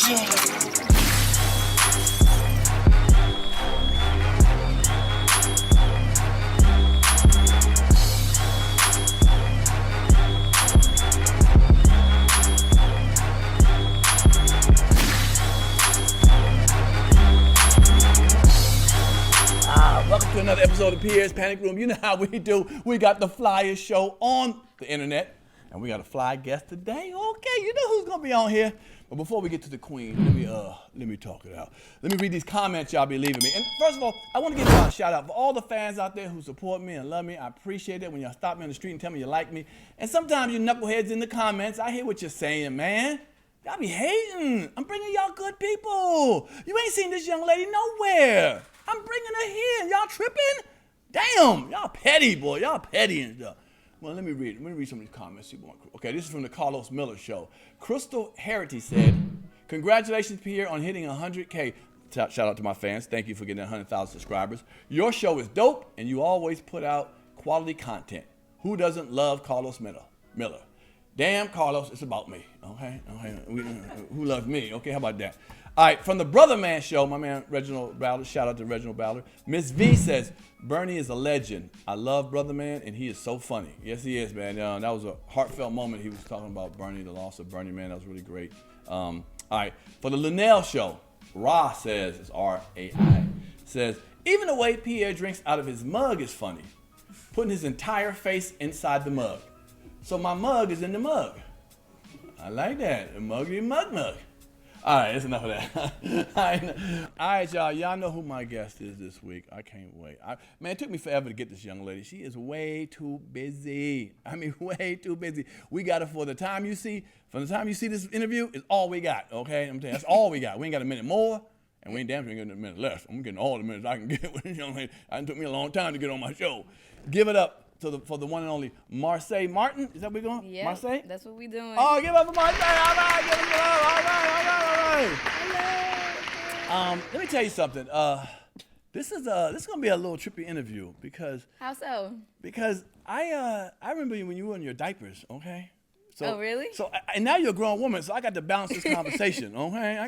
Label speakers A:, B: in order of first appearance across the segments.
A: Welcome to another episode of Pierre's Panic Room. You know how we do. We got the flyest show on the internet, and we got a fly guest today. Okay, you know who's gonna be on here. But before we get to the queen, let me talk it out. Let me read these comments y'all be leaving me. And first of all, I want to give y'all a shout out for all the fans out there who support me and love me. I appreciate it when y'all stop me on the street and tell me you like me. And sometimes you knuckleheads in the comments, I hear what you're saying, man. Y'all be hating. I'm bringing y'all good people. You ain't seen this young lady nowhere. I'm bringing her here. Y'all tripping? Damn, y'all petty, boy. Y'all petty and stuff. Well, let me read some of these comments. Okay, this is from the Carlos Miller Show. Crystal Harity said, congratulations, Pierre, on hitting 100K. Shout out to my fans. Thank you for getting 100,000 subscribers. Your show is dope, and you always put out quality content. Who doesn't love Carlos Miller? Damn, Carlos, it's about me. Okay? Who loves me? Okay, how about that? All right, from the Brother Man Show, my man Reginald Ballard, shout out to Reginald Ballard. Miss V says, Bernie is a legend. I love Brother Man, and he is so funny. Yes, he is, man. That was a heartfelt moment. He was talking about Bernie, the loss of Bernie, man. That was really great. All right, for the Linnell Show, Ra says, it's R-A-I, says, even the way Pierre drinks out of his mug is funny, putting his entire face inside the mug. So my mug is in the mug. I like that, a muggy mug. All right, that's enough of that. All right, y'all. Y'all know who my guest is this week. I can't wait. Man, it took me forever to get this young lady. She is way too busy. I mean, way too busy. We got her from the time you see this interview, it's all we got, okay? I'm telling you, that's all we got. We ain't got a minute more, and we ain't damn sure getting a minute less. I'm getting all the minutes I can get with this young lady. It took me a long time to get on my show. Give it up for the one and only Marsai Martin. Is that where we're going?
B: Yeah,
A: Marsai?
B: That's what we're doing.
A: Oh, give up for Marsai. All right, give it up. All right.
B: Hello.
A: Let me tell you something. This is gonna be a little trippy interview because.
B: How so?
A: Because I remember when you were in your diapers, okay? So,
B: oh really?
A: So and now you're a grown woman, so I got to balance this conversation, okay? I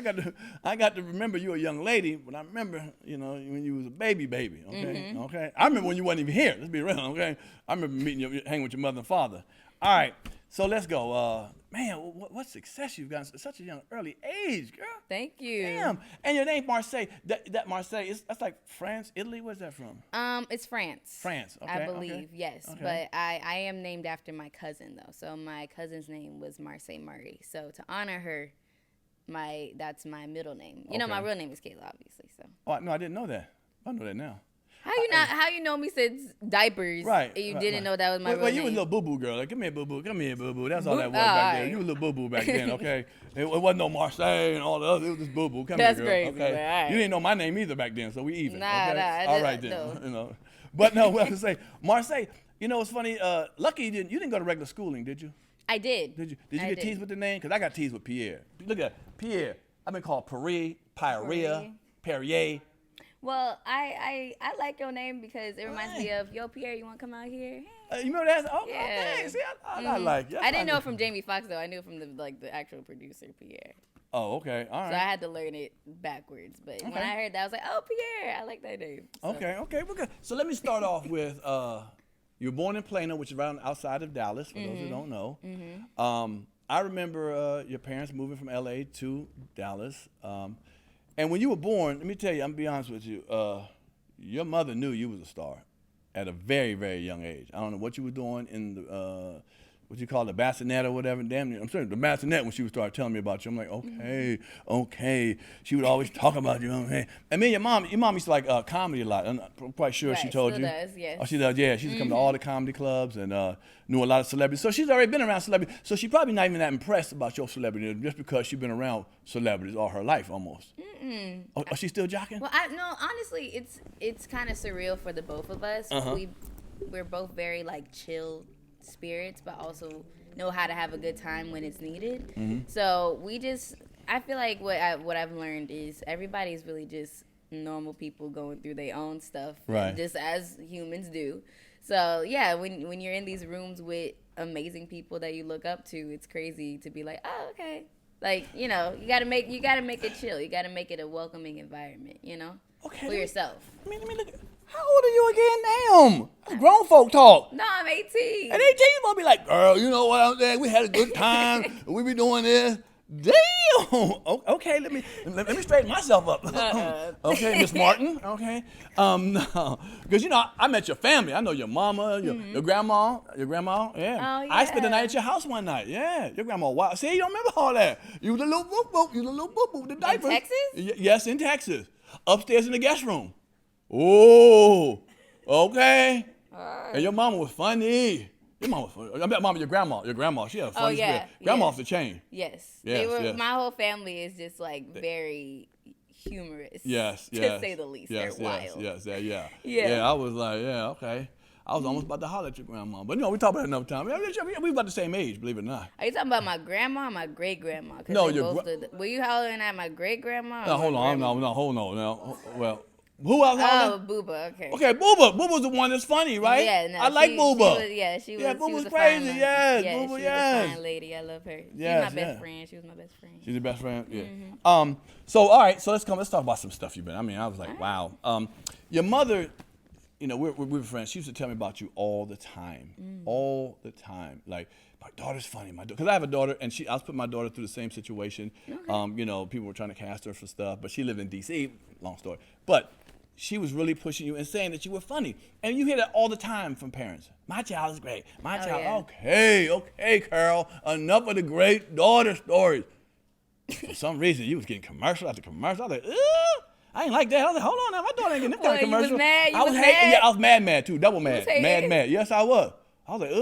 A: got to remember you were a young lady, but I remember when you was a baby, okay?
B: Mm-hmm.
A: Okay. I remember when you wasn't even here. Let's be real, okay? I remember meeting you, hanging with your mother and father. All right. So let's go. Man, what success you've gotten at such a young, early age, girl.
B: Thank you.
A: Damn. And your name Marsai. That Marsai, that's like France, Italy? Where's that from?
B: It's France.
A: France, okay.
B: I believe, yes.
A: Okay.
B: But I am named after my cousin, though. So my cousin's name was Marsai Martin. So to honor her, that's my middle name. You know, my real name is Kayla, obviously. So.
A: Oh, no, I didn't know that. I know that now.
B: How you know me since diapers?
A: Right.
B: And you didn't know that was my real
A: name? Well,
B: name.
A: you was a little boo-boo girl. Like, come here, boo-boo. That's all that was back then. You was a little boo-boo back then, okay? It wasn't no Marsai and all the other. It was just boo-boo. Come
B: That's
A: here, girl.
B: crazy.
A: Okay?
B: Right.
A: You didn't know my name either back then, so we even.
B: Nah.
A: All right then.
B: No.
A: But no, what I was say, Marsai. You know, it's funny. Lucky you didn't go to regular schooling, did you?
B: I did.
A: Did you get teased with the name? Because I got teased with Pierre. Look at Pierre. I've been called Pierre.
B: Well, I like your name because it reminds me of, yo, Pierre, you want to come out here?
A: You remember that? Oh,
B: Yeah.
A: okay. See, I like you.
B: I didn't know it from Jamie Foxx, though. I knew it from the actual producer, Pierre.
A: Oh, okay. All right.
B: So I had to learn it backwards. But when I heard that, I was like, oh, Pierre, I like that name. So.
A: Okay, we're good. So let me start off with, you were born in Plano, which is right outside of Dallas, for those who don't know. Mm-hmm. I remember your parents moving from L.A. to Dallas. And when you were born, let me tell you, I'm going to be honest with you, your mother knew you was a star at a very, very young age. I don't know what you were doing in the, what you call the bassinet or whatever. Damn near, I'm sorry, the bassinet when she would start telling me about you. I'm like, okay. She would always talk about you. Okay. And me and your mom used to like comedy a lot. I'm quite sure she told you.
B: Does, yes.
A: Oh, she does, yeah. She used to come to all the comedy clubs and knew a lot of celebrities. So she's already been around celebrities. So she's probably not even that impressed about your celebrity just because she's been around celebrities all her life almost. Oh, she's still jocking?
B: Well, no, honestly, it's kind of surreal for the both of us. We're both very like chill spirits, but also know how to have a good time when it's needed. So I feel like what I've learned is everybody's really just normal people going through their own stuff,
A: right?
B: Just as humans do. So yeah, when you're in these rooms with amazing people that you look up to, it's crazy to be like, oh, okay, Like, you know, you gotta make it chill. You gotta make it a welcoming environment, you know?
A: Okay.
B: For yourself.
A: Let me look. How old are you again? Damn. That's grown folk talk.
B: No, I'm 18.
A: At 18, you gonna be like, girl, you know what I'm saying? We had a good time. And we be doing this. Damn. Okay, let me straighten myself up. Okay, Miss Martin. Okay. No, because you know I met your family. I know your mama, your grandma, Yeah.
B: Oh, yeah.
A: I spent the night at your house one night. Yeah, your grandma. Wow. See, you don't remember all that. You was a little boop boop. You was a little boop boop with the diapers.
B: In Texas?
A: Yes, in Texas. Upstairs in the guest room. Oh. Okay.
B: All right.
A: And your mama was funny. Your mama was funny. I met mama, your grandma. Your grandma, she had a funny spirit. Grandma off the chain.
B: Yes.
A: Yes.
B: My whole family is just like very humorous.
A: Yes.
B: To say the least.
A: Yes,
B: They're wild.
A: Yeah.
B: Yeah.
A: I was like, yeah, okay. I was almost about to holler at your grandma. But no, we talk about it another time. We about the same age, believe it or not.
B: Are you talking about my grandma or my great grandma?
A: No,
B: were you hollering at my great grandma?
A: No, hold on. Well, who else hollering?
B: Oh, Booba, okay.
A: Okay, Booba's the one that's funny, right?
B: Yeah, no,
A: I like Booba.
B: She was
A: Booba's
B: a
A: crazy,
B: fine
A: yes.
B: Yeah,
A: Booba,
B: she was
A: yes.
B: a fine lady. I love her.
A: Yes,
B: She's my best friend. She was my best friend.
A: She's your best friend? Yeah.
B: Mm-hmm.
A: So all right, so let's talk about some stuff you've been. I mean, I was like, wow. Your mother, you know, we were friends. She used to tell me about you all the time. All the time. Like, my daughter's funny. Because I have a daughter, and I was putting my daughter through the same situation. Okay. You know, people were trying to cast her for stuff, but she lived in D.C., long story. But she was really pushing you and saying that you were funny. And you hear that all the time from parents. My child is great. My child,
B: yeah.
A: Okay, Carol. Enough of the great daughter stories. For some reason, you was getting commercial after commercial. I was like, I ain't like that. I was like, hold on now, my daughter ain't getting this kind of commercial.
B: You was mad?
A: I was mad? Yeah, I was mad too, double mad. Mad. Yes, I was. I was like,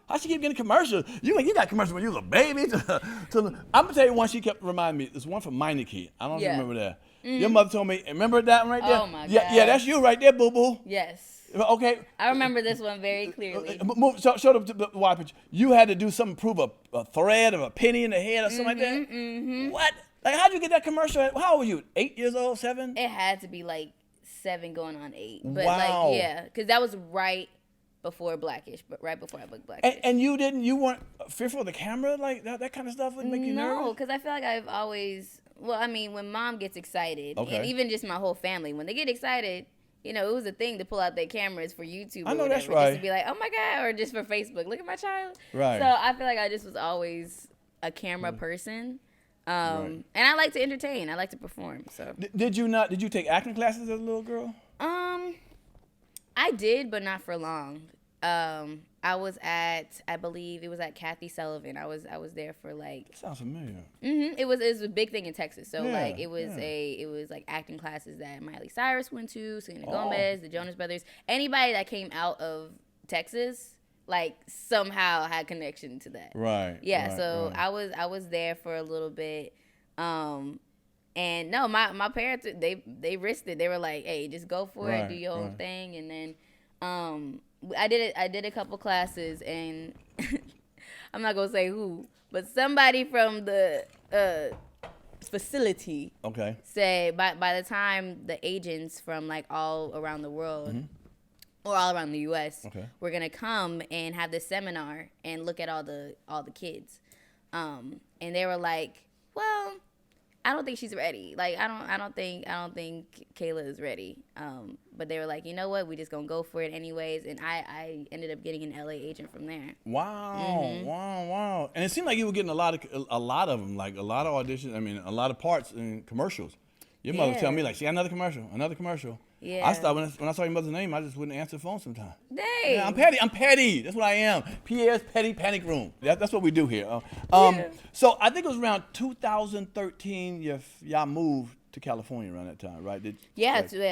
A: how she keep getting commercials? You got commercials when you was a baby. I'm gonna tell you one she kept reminding me. There's one from Meineke. I don't know if you remember that. Your mother told me, remember that one right there?
B: Oh my God.
A: Yeah, that's you right there, boo boo.
B: Yes.
A: Okay.
B: I remember this one very clearly.
A: Show the wide picture. You had to do something, prove a thread or a penny in the head or something like that. What? Like, how'd you get that commercial? How old were you? 8 years old, 7?
B: It had to be like 7 going on 8. But
A: wow.
B: like, yeah, because that was right before Blackish, but right before I booked Blackish.
A: And you weren't fearful of the camera? Like, that kind of stuff would make you nervous?
B: No, because I feel like I've always, well, I mean, when mom gets excited, and even just my whole family, when they get excited, you know, it was a thing to pull out their cameras for YouTube.
A: I know, that's
B: right. Just to be like, oh my God, or just for Facebook, look at my child.
A: Right.
B: So I feel like I just was always a camera person. And I like to entertain. I like to perform. So
A: did you take acting classes as a little girl?
B: I did, but not for long. I was at, I believe it was at Kathy Sullivan. I was there for like.
A: That sounds familiar.
B: It was a big thing in Texas. So like it was like acting classes that Miley Cyrus went to, Selena Gomez, the Jonas Brothers, anybody that came out of Texas, like somehow had connection to that.
A: Right.
B: Yeah.
A: Right,
B: so
A: right.
B: I was there for a little bit. And no, my parents they risked it. They were like, hey, just go for it, do your own thing, and then I did a couple classes, and I'm not gonna say who, but somebody from the facility said by the time the agents from like all around the world or all around the U.S. were gonna come and have this seminar and look at all the kids, and they were like, well, I don't think she's ready. Like I don't think Kayla is ready. But they were like, you know what? We just gonna go for it anyways. And I ended up getting an LA agent from there.
A: Wow, wow. And it seemed like you were getting a lot of them, like a lot of auditions. I mean, a lot of parts in commercials. Your mother would tell me like, see, another commercial. Yeah. I stopped when I saw your mother's name. I just wouldn't answer the phone sometimes.
B: Dang.
A: Yeah, I'm petty. That's what I am. Pierre's petty panic room. That's what we do here. So I think it was around 2013. Y'all moved to California around that time, right?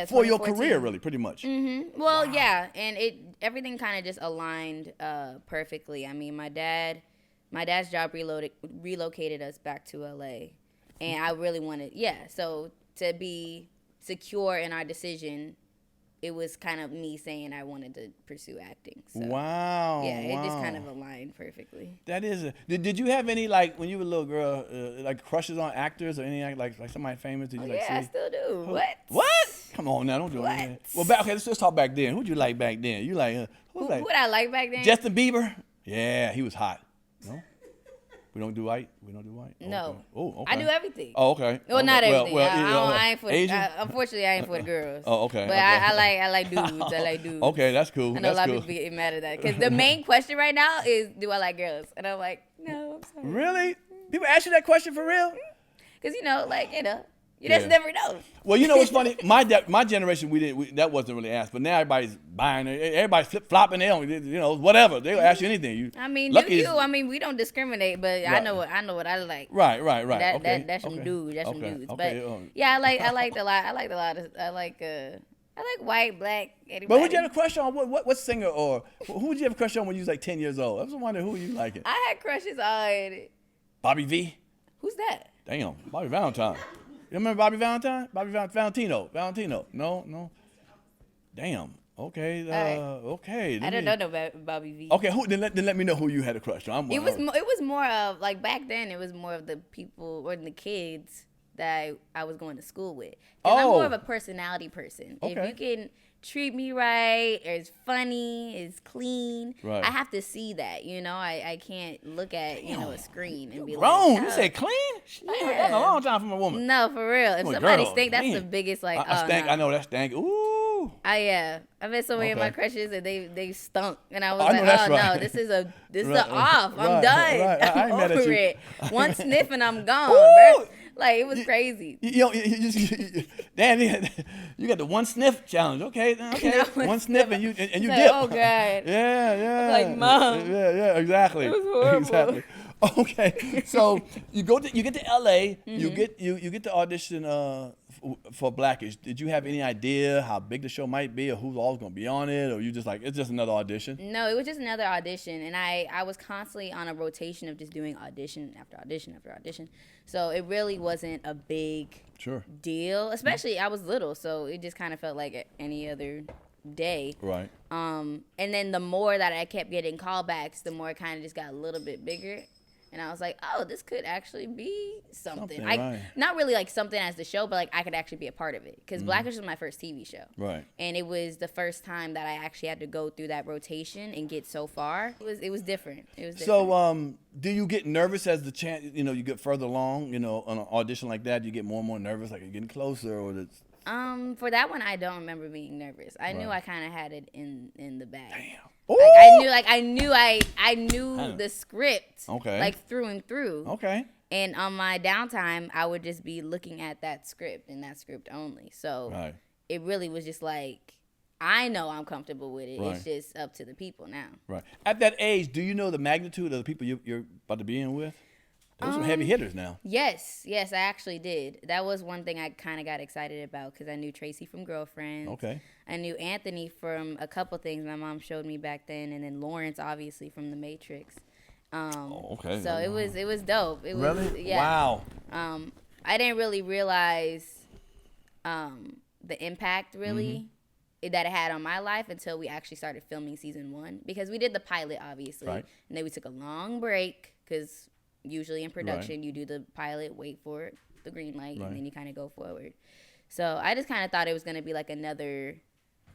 A: For your career, really, pretty much.
B: Well, yeah, and everything kind of just aligned perfectly. I mean, my dad's job relocated us back to LA, and I really wanted, so to be secure in our decision, it was kind of me saying I wanted to pursue acting. So,
A: wow.
B: Yeah, it just kind of aligned perfectly.
A: That is. Did you have any, like, when you were a little girl, like crushes on actors or anything, like somebody famous? Did you, see?
B: I still do.
A: What? Come on now, don't do it. Well, let's talk back then. Who'd you like back then? You like,
B: who'd I like back then?
A: Justin Bieber? Yeah, he was hot. No? We don't do white. We don't do white.
B: No.
A: Okay. Oh, okay.
B: I do everything.
A: Oh, okay.
B: Well,
A: okay.
B: not everything.
A: I
B: ain't for. Unfortunately, I ain't for the girls.
A: Oh, okay.
B: But
A: okay.
B: I like dudes. I like dudes.
A: Okay, that's cool.
B: I know a lot of people get mad at that because the main question right now is, do I like girls? And I'm like, no, I'm sorry.
A: Really? People ask you that question for real?
B: Because you just never know.
A: Well, you know what's funny? My generation, that wasn't really asked, but now everybody's buying it. Everybody's flip flopping. They don't, whatever. They'll ask you anything.
B: We don't discriminate, but right. I know what I like.
A: Right.
B: That's some dudes. That's some dudes. But yeah, I like white, black, anybody.
A: But who'd you have a crush on? What singer or who would you have a crush on when you was like 10 years old? I was wondering who you liking.
B: I had crushes on
A: Bobby V.
B: Who's that?
A: Damn, Bobby Valentine. You remember Bobby Valentine? Valentino. No. Damn. Okay. Okay.
B: I don't know no Bobby V.
A: Okay. Then let me know who you had a crush on.
B: It was more of like back then. It was more of the people or the kids that I was going to school with. I'm more of a personality person.
A: Okay.
B: If you can treat me right, or it's funny, it's clean,
A: right.
B: I have to see that. I can't look at a screen and be
A: grown.
B: Like,
A: you say clean? I ain't heard that in a long time from a woman.
B: No, for real. If somebody stink, that's the biggest like.
A: Stank.
B: No.
A: I know that stank. Ooh.
B: I met so many of my crushes and they stunk, and I was
A: right.
B: no, this is off. I'm done.
A: Right. I ain't
B: I'm
A: mad at
B: over
A: you.
B: it. One sniff and I'm gone, bro. Like it was crazy.
A: Damn, you got the one sniff challenge. Okay. One sniff and you
B: like,
A: dip.
B: Oh God.
A: Yeah.
B: Like Mom.
A: Yeah, exactly.
B: It was horrible.
A: Exactly. Okay, so you get to LA. You get to audition for Blackish. Did you have any idea how big the show might be, or who's all going to be on it, or you just like it's just another audition?
B: No, it was just another audition, and I was constantly on a rotation of just doing audition after audition after audition. So it really wasn't a big deal, especially I was little, so it just kind of felt like any other day.
A: Right.
B: And then the more that I kept getting callbacks, the more it kind of just got a little bit bigger. And I was like, oh, this could actually be something.
A: Right.
B: Not really like something as the show, but like I could actually be a part of it. Because Blackish was my first TV show.
A: Right.
B: And it was the first time that I actually had to go through that rotation and get so far. It was different.
A: So, do you get nervous as the chance, you get further along, on an audition like that? Do you get more and more nervous, like you're getting closer, or
B: for that one, I don't remember being nervous. I knew I kind of had it in the bag.
A: Damn.
B: I knew the script, like through and through.
A: Okay.
B: And on my downtime, I would just be looking at that script and that script only. So it really was just like, I know I'm comfortable with it. Right. It's just up to the people now. Right.
A: At that age, do you know the magnitude of the people you're about to be in with? Those are some heavy hitters now.
B: Yes, I actually did. That was one thing I kind of got excited about because I knew Tracy from Girlfriends.
A: Okay.
B: I knew Anthony from a couple things my mom showed me back then, and then Lawrence obviously from The Matrix.
A: Okay.
B: So it was dope. It
A: really?
B: Was yeah.
A: Wow.
B: I didn't really realize the impact really that it had on my life until we actually started filming season 1 because we did the pilot obviously, and then we took a long break because. Usually in production, you do the pilot, wait for it, the green light, and then you kind of go forward. So I just kind of thought it was going to be like another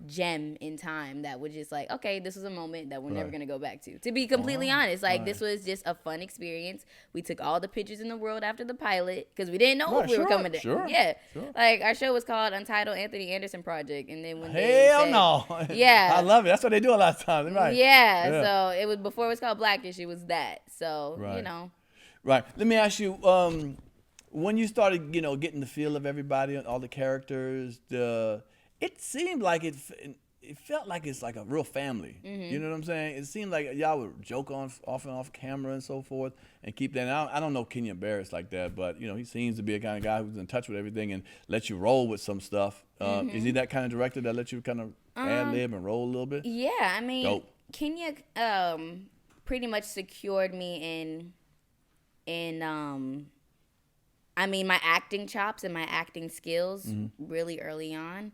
B: gem in time that would just like, okay, this was a moment that we're never going to go back to. To be completely honest, like this was just a fun experience. We took all the pictures in the world after the pilot because we didn't know if we were coming to.
A: Sure.
B: Yeah. Sure. Like our show was called Untitled Anthony Anderson Project. And then when
A: no.
B: Yeah.
A: I love it. That's what they do a lot of times. Right.
B: Yeah. So it was before it was called Blackish, it was that. So,
A: Right. Let me ask you, when you started, getting the feel of everybody, all the characters, it seemed like it felt like it's like a real family. Mm-hmm. You know what I'm saying? It seemed like y'all would joke off and off camera and so forth and keep that. I don't know Kenya Barris like that, but, he seems to be a kind of guy who's in touch with everything and lets you roll with some stuff. Is he that kind of director that lets you kind of ad-lib and roll a little bit?
B: Yeah, I mean,
A: dope.
B: Kenya pretty much secured me my acting chops and my acting skills really early on.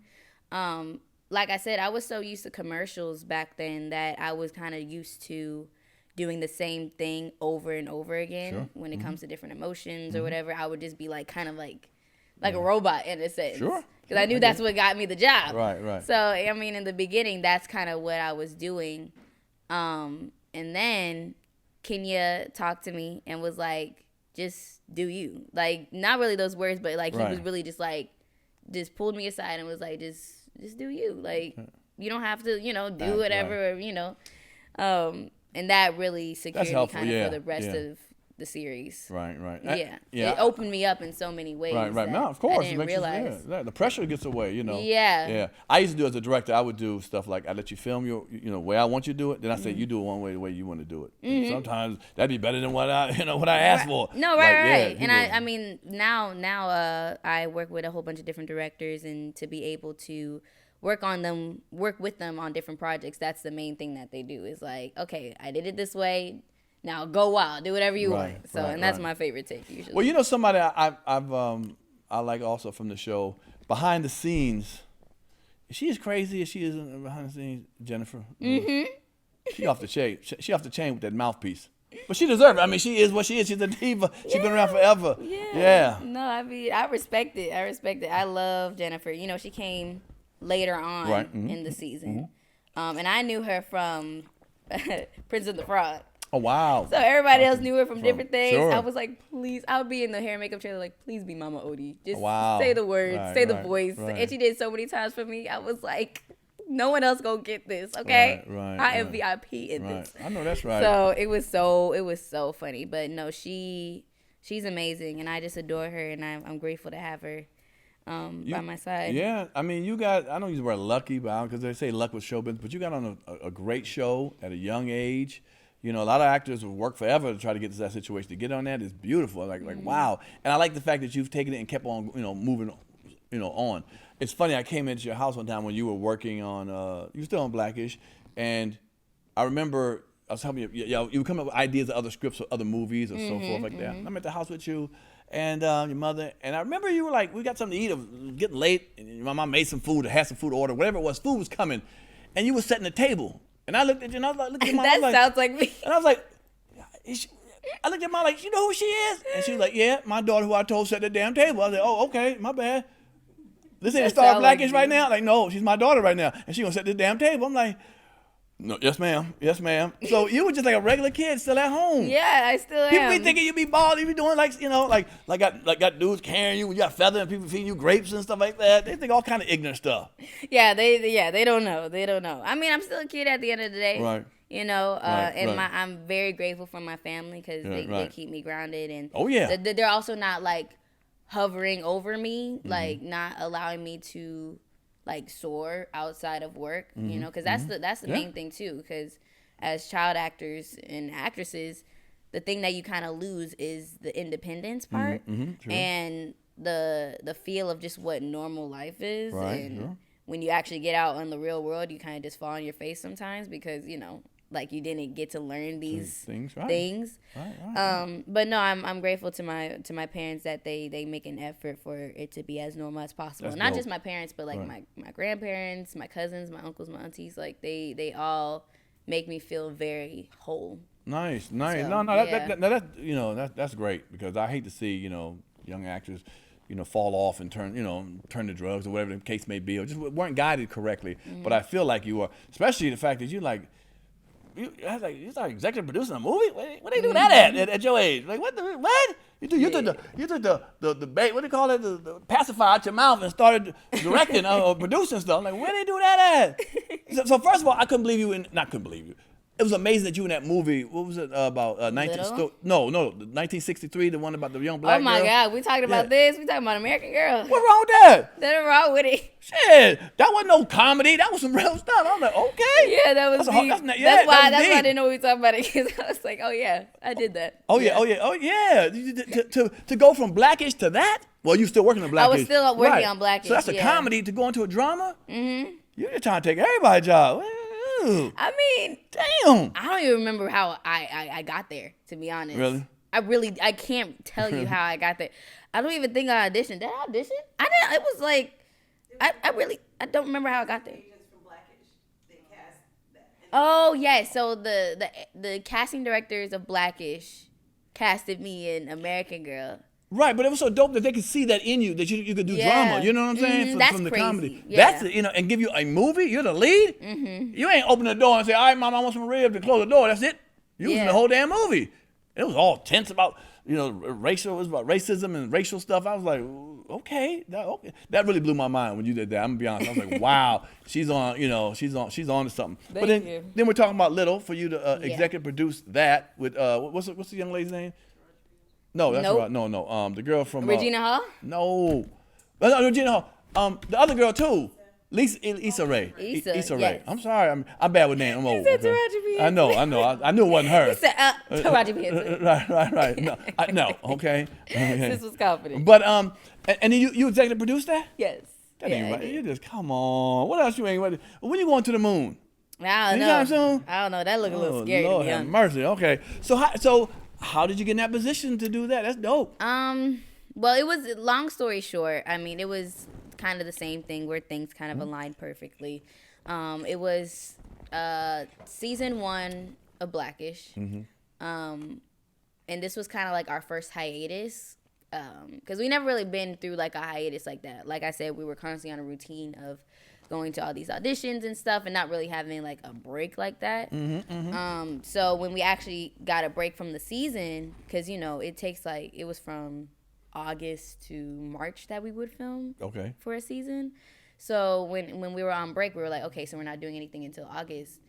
B: Like I said, I was so used to commercials back then that I was kind of used to doing the same thing over and over again when it comes to different emotions or whatever. I would just be like kind of like a robot in a sense. Sure. Because I knew that's what got me the job.
A: Right.
B: So, I mean, in the beginning, that's kind of what I was doing. And then Kenya talked to me and was like, just do you. Like, not really those words, but like he was really just like, just pulled me aside and was like, just do you. Like, you don't have to, do whatever, and that really secured me kind of for the rest of the series.
A: Right.
B: It opened me up in so many ways.
A: Right. No, of course.
B: I didn't realize.
A: The pressure gets away,
B: Yeah.
A: I used to do as a director, I would do stuff like I let you film your, way I want you to do it. Then I say you do it one way, the way you want to do it. And sometimes that'd be better than what I asked for.
B: No, right. And I mean, now I work with a whole bunch of different directors, and to be able to work with them on different projects, that's the main thing that they do is like, okay, I did it this way. Now go wild, do whatever you want. So, and that's my favorite take usually.
A: Well, somebody I like also from the show, behind the scenes. Is she as crazy as she is behind the scenes, Jennifer? Mm-hmm. She off the chain. She off the chain with that mouthpiece. But she deserves it. I mean, she is what she is. She's a diva. She's been around forever. Yeah.
B: No, I mean, I respect it. I love Jennifer. She came later on in the season, and I knew her from Prince of the Frog.
A: Oh, wow.
B: So everybody else knew her from different things. Sure. I was like, please, I would be in the hair and makeup trailer like, please be Mama Odie. Just say the words, say the voice. Right. And she did so many times for me. I was like, no one else gonna get this, okay? I am VIP in this.
A: I know that's right.
B: So it was so funny. But no, she's amazing, and I just adore her, and I'm grateful to have her by my side.
A: Yeah, I mean, I don't use the word lucky, because they say luck with show business, but you got on a great show at a young age. A lot of actors will work forever to try to get to that situation. To get on that is beautiful. Like wow. And I like the fact that you've taken it and kept on, moving, on. It's funny. I came into your house one time when you were working on, you were still on Blackish, and I remember I was helping you. You would come up with ideas of other scripts or other movies or so forth like that. I'm at the house with you and your mother, and I remember you were like, we got something to eat. It was getting late, and my mom made some food or had some food to order, whatever it was. Food was coming, and you were setting the table. And I looked at you and I was like, look at Mom.
B: That sounds like me.
A: And I was like, I looked at Mom like, you know who she is? And she was like, yeah, my daughter who I told set the damn table. I was like, oh, okay, my bad. This ain't the star of Blackish right now? Like, no, she's my daughter right now. And she gonna set this damn table. I'm like, no, yes, ma'am. Yes, ma'am. So you were just like a regular kid still at home.
B: Yeah, I still am.
A: People be thinking you be bald. You be doing got dudes carrying you. You got feather and people feeding you grapes and stuff like that. They think all kind of ignorant stuff.
B: Yeah, they don't know. They don't know. I mean, I'm still a kid at the end of the day.
A: Right.
B: I'm very grateful for my family because they keep me grounded, and they're also not like hovering over me, like not allowing me to like soar outside of work, because that's the main thing too, because as child actors and actresses, the thing that you kind of lose is the independence part and the feel of just what normal life is, and when you actually get out in the real world, you kind of just fall on your face sometimes because like you didn't get to learn these things. Right. But no, I'm grateful to my parents that they make an effort for it to be as normal as possible. That's not dope. Just my parents, but like my grandparents, my cousins, my uncles, my aunties, like they all make me feel very whole.
A: Nice. So, that's great, because I hate to see young actors fall off and turn to drugs or whatever the case may be, or just weren't guided correctly. But I feel like you are, especially the fact that you like. You're like executive producing a movie. Where they do that at your age? Like what? You took the bait. What do you call it? The pacifier out your mouth and started directing or producing stuff. Like where they do that at? So first of all, I couldn't believe you. Not couldn't believe you. It was amazing that you in that movie. What was it about? 1963, the one about the young black girl.
B: Oh my God, we talking about this. We talking about American Girl.
A: What's wrong with that?
B: Nothing wrong with it.
A: Shit, that wasn't no comedy. That was some real stuff. I was like, okay.
B: Yeah, that was deep. That's why I didn't know we were talking about it, because I was like, oh yeah, I did that.
A: Oh yeah. To go from Blackish to that. Well, you still working on Blackish.
B: I was still working on Blackish.
A: So that's a comedy to go into a drama. You're just trying to take everybody's job.
B: I mean,
A: damn.
B: I don't even remember how I got there, to be honest.
A: Really?
B: I can't tell you how I got there. I don't even think I auditioned. Did I audition? I didn't. It was like, I don't remember how I got there. Oh yeah, so the casting directors of Blackish casted me in American Girl.
A: Right, but it was so dope that they could see that in you, that you could do drama. You know what I'm saying? From the
B: crazy.
A: Comedy.
B: Yeah.
A: That's and give you a movie. You're the lead. You ain't open the door and say, "All right, Mom, I want some ribs," and close the door. That's it. You was in the whole damn movie. It was all tense about, you know, racial. It was about racism and racial stuff. I was like, okay. That really blew my mind when you did that. I'm gonna be honest. I was like, wow, she's on. You know, she's on to something. But then we're talking about Little for you to executive produce that with what's the young lady's name? No, that's right. No. The girl from
B: Regina Hall.
A: No, Regina Hall. The other girl too. Issa Rae. Issa Rae.
B: Yes.
A: I'm sorry. I'm bad with names. I'm old.
B: Said Taraji P.
A: I know. I knew it wasn't her.
B: He said, Taraji P.
A: Right. No. Okay.
B: This was confident.
A: But and then you executive produced that?
B: Yes.
A: That ain't right. You just come on. What else you ain't ready? When you going to the moon?
B: I don't know.
A: Anytime soon?
B: I don't know. That look a little scary.
A: Lord
B: to be
A: have
B: honest.
A: mercy. Okay. So how did you get in that position to do that? That's dope.
B: Well, it was, long story short, I mean, it was kind of the same thing where things kind of aligned perfectly. It was season 1 of Blackish. And this was kind of like our first hiatus. Because we never really been through like a hiatus like that. Like I said, we were constantly on a routine of going to all these auditions and stuff and not really having like a break like that. So when we actually got a break from the season, because, you know, it takes like, it was from August to March that we would film for a season. So when we were on break, we were like, okay, so we're not doing anything until August.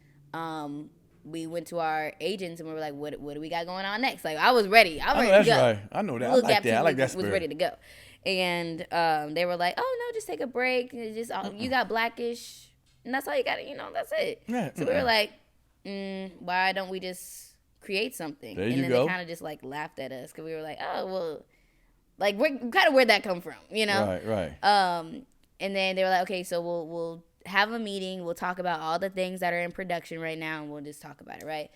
B: We went to our agents and we were like, what do we got going on next? Like, I was ready. I was ready to go.
A: Right. I know that. I like that. I like that spirit.
B: Was ready to go. And they were like, oh, no, just take a break. You got Blackish. And that's all you got to, you know, that's it.
A: Yeah.
B: So we were like, why don't we just create something?
A: There
B: and
A: you
B: then
A: go.
B: they kind of just like laughed at us because we were like, oh, well, like, kind of where'd that come from, you know?
A: Right.
B: And then they were like, okay, so we'll have a meeting. We'll talk about all the things that are in production right now, and we'll just talk about it, right?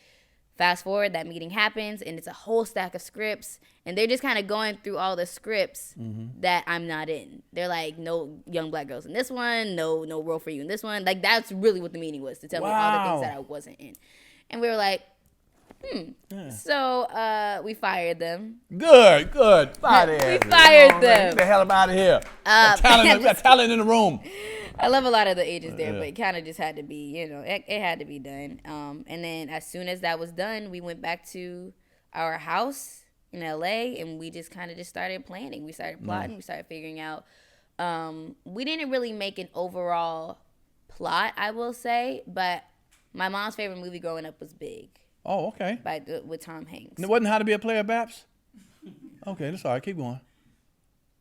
B: Fast forward, that meeting happens, and it's a whole stack of scripts, and they're just kind of going through all the scripts that I'm not in. They're like, no young black girls in this one, no role for you in this one. Like, that's really what the meeting was, to tell me all the things that I wasn't in. And we were like, So we fired them.
A: Good. Fire their
B: We
A: asses.
B: fired
A: Man,
B: them.
A: Get the hell up out of here. We got talent in the room.
B: I love a lot of the agents there, but it kind of just had to be, you know, it had to be done. And then as soon as that was done, we went back to our house in LA and we just kind of just started planning. We started plotting. We started figuring out. We didn't really make an overall plot, I will say, but my mom's favorite movie growing up was Big.
A: Oh, okay.
B: With Tom Hanks.
A: And it wasn't How to Be a Player, Baps? Okay, that's all right. Keep going.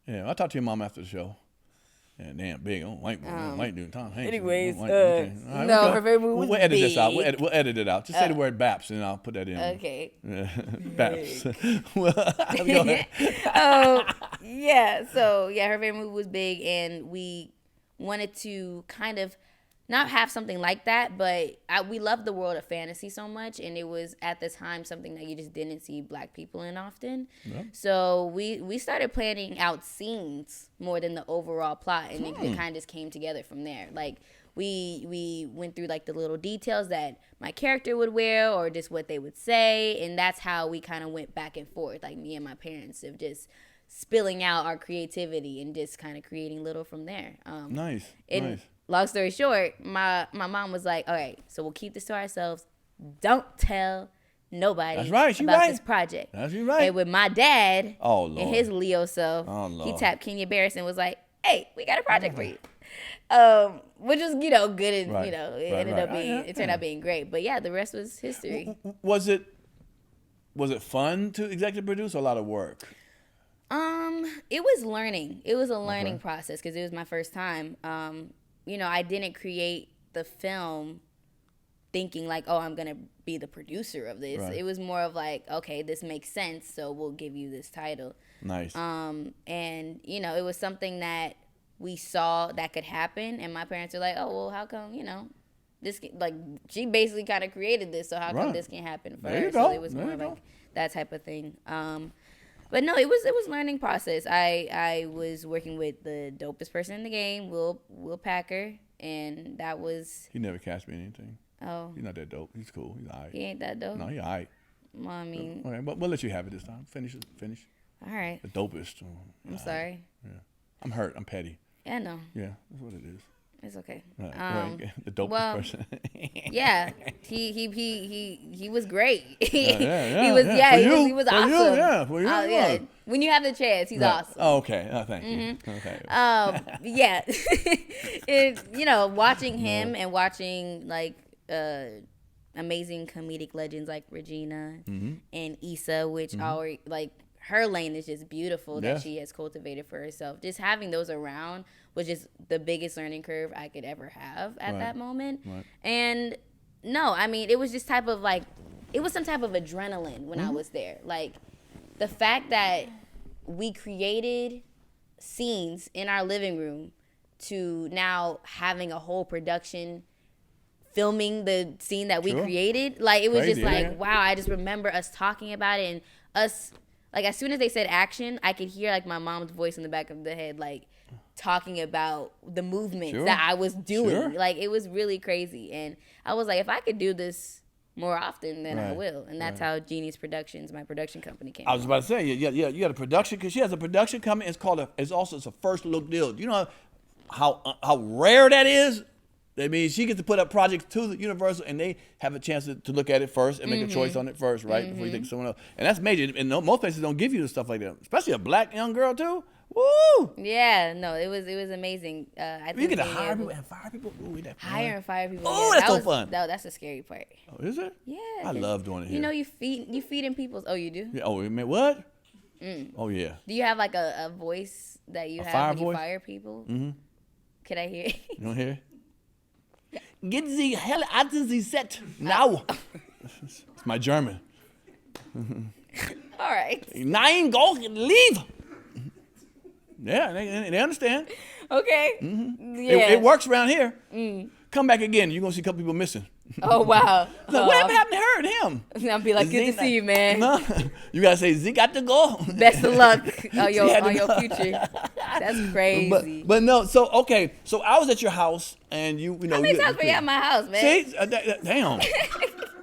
A: Yeah, I'll talk to your mom after the show. Yeah, damn, Big. I don't like doing Tom Hanks.
B: Anyways,
A: okay. Right,
B: no, her favorite movie was
A: We'll edit
B: Big.
A: this out. We'll edit it out. Just say the word Baps, and I'll put that in.
B: Okay.
A: Baps. Well, go ahead.
B: So her favorite movie was Big, and we wanted to kind of not have something like that, but we love the world of fantasy so much, and it was at the time something that you just didn't see black people in often. Yeah. So we started planning out scenes more than the overall plot, and it kind of just came together from there. Like we went through like the little details that my character would wear or just what they would say, and that's how we kind of went back and forth. Like me and my parents of just spilling out our creativity and just kind of creating little from there.
A: Nice.
B: Long story short, my mom was like, all right, so we'll keep this to ourselves. Don't tell nobody about this project.
A: That's right.
B: And with my dad
A: and
B: his Leo self, he tapped Kenya Barris and was like, hey, we got a project for you. Which was, you know, good and, you know, it ended up being, it turned out being great. But yeah, the rest was history. Was it
A: fun to executive produce or a lot of work?
B: It was learning. It was a learning process because it was my first time. You know, I didn't create the film thinking like, oh, I'm going to be the producer of this. Right. It was more of like, okay, this makes sense, so we'll give you this title.
A: Nice.
B: And, you know, it was something that we saw that could happen, and my parents were like, oh, well, how come, you know, this, like, she basically kind of created this, so how come this can't happen for her? So it was more like that type of thing. But no, it was learning process. I was working with the dopest person in the game, Will Packer, and that was...
A: He never cast me anything.
B: Oh.
A: He's not that dope. He's cool. He's all right.
B: He ain't that dope?
A: No, he's all right.
B: Well, I mean...
A: Okay, but we'll let you have it this time. Finish.
B: All right.
A: The dopest.
B: I'm sorry.
A: Yeah. I'm hurt. I'm petty.
B: Yeah, I know.
A: Yeah, that's what it is.
B: It's okay.
A: Right. The dopest person.
B: Yeah, he was great. He was
A: For
B: awesome.
A: You, yeah, for you.
B: Yeah. When you have the chance, he's awesome.
A: Oh, okay. Oh, thank you. Okay.
B: Yeah. Watching him and watching like amazing comedic legends like Regina and Issa, which already like her lane is just beautiful that she has cultivated for herself. Just having those around was just the biggest learning curve I could ever have at that moment. Right. And no, I mean, it was just it was some type of adrenaline when I was there. Like the fact that we created scenes in our living room to now having a whole production filming the scene that we created. Like it was crazy, just like, wow, I just remember us talking about it and us, like as soon as they said action, I could hear like my mom's voice in the back of the head, like talking about the movements that I was doing. Like it was really crazy. And I was like, if I could do this more often, then I will. And that's how Jeannie's Productions, my production company, came.
A: I was about to say, you got a production, because she has a production company. It's also a first look deal. You know how rare that is? I mean, she gets to put up projects to the Universal, and they have a chance to look at it first and make a choice on it first, right? Before you think someone else. And that's major. And most places don't give you the stuff like that, especially a black young girl too. Woo!
B: Yeah, no, it was amazing. I think
A: you get to hire people and fire people. Ooh,
B: hire and fire people.
A: Oh, that's so fun.
B: That's the scary part.
A: Oh, is it?
B: Yeah.
A: I love doing it here.
B: You know, you feed in people's. Oh, you do?
A: Yeah, oh, man, what? Oh, yeah.
B: Do you have like a voice that you have when you fire people? Mm-hmm. Could I hear it?
A: You don't hear it? Get the hell out of the set now. It's my German.
B: All right.
A: Nein, go, leave. Yeah, they understand.
B: Okay.
A: Yeah. It works around here. Come back again. You're going to see a couple people missing.
B: Oh, wow.
A: Like, what happened to her and him?
B: I'll be like, good to see you, man.
A: No. You got to say, Z got to go.
B: Best of luck on your future. That's crazy.
A: But no, so, okay. So I was at your house, and you know.
B: How many times were you at my house, man?
A: See? Damn.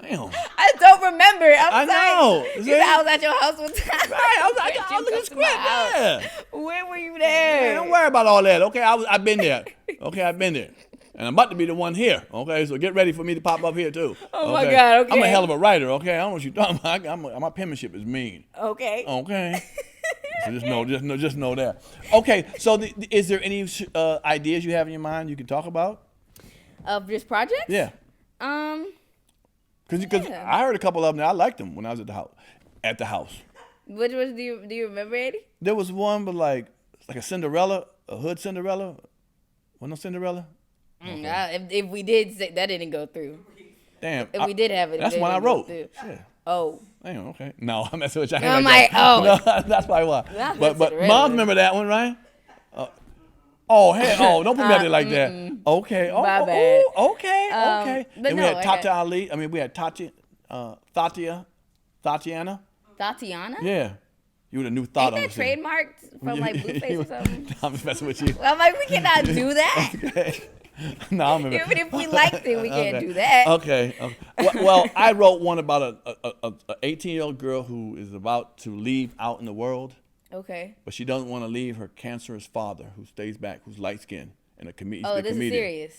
A: Damn.
B: I don't remember. I
A: know.
B: I was at your house one time.
A: Right. I was looking script. Yeah.
B: When were you there?
A: Man, don't worry about all that. Okay, I've been there. Okay, I've been there. And I'm about to be the one here, okay? So get ready for me to pop up here, too.
B: Oh, my God, okay.
A: I'm a hell of a writer, okay? I don't know what you're talking about. My penmanship is mean.
B: Okay.
A: Okay. So just know that. Okay, so is there any ideas you have in your mind you can talk about?
B: Of this project?
A: Yeah. Because I heard a couple of them, and I liked them when I was at the house.
B: Which ones do you remember, Eddie?
A: There was one, but like a Cinderella, a hood Cinderella. Was no Cinderella?
B: Okay. If we did say that, didn't go through.
A: Damn.
B: If we did have it,
A: that's one I wrote. Yeah.
B: Oh.
A: Damn. Okay. No, I'm messing with you.
B: I'm like, oh.
A: No, that's probably why. But mom remember that one, right? Oh, hey, don't put me out there like that. Okay. Oh,
B: my bad.
A: Okay.
B: But
A: and we had Tata Ali. I mean, we had Tatiana.
B: Tatiana?
A: Yeah. You were the new thought on
B: the scene. Ain't that trademarked from like Blueface or something?
A: I'm just messing with you.
B: I'm like, we cannot do that.
A: Okay. No, I remember.
B: Even if we liked it, we can't do that.
A: Okay. Well, I wrote one about a 18-year-old girl who is about to leave out in the world.
B: Okay.
A: But she doesn't want to leave her cancerous father, who stays back, who's light-skinned and a comedian.
B: Oh, this is serious.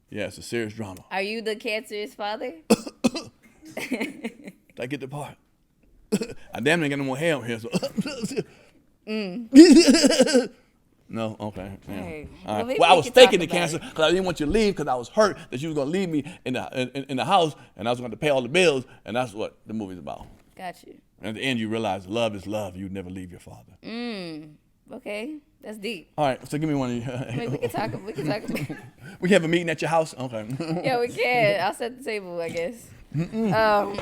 A: Yeah, it's a serious drama.
B: Are you the cancerous father?
A: Did I get the part? I damn near got no more hair on here. So. No, okay. Yeah.
B: Right.
A: All right. Well, I was faking the cancer because I didn't want you to leave because I was hurt that you was going to leave me in the house and I was going to pay all the bills, and that's what the movie's about.
B: Got you.
A: And at the end, you realize love is love. You never leave your father.
B: Okay, that's deep.
A: All right, so give me one of you.
B: I mean, we can talk.
A: We can have a meeting at your house. Okay.
B: Yeah, we can. I'll set the table, I guess.
A: Damn.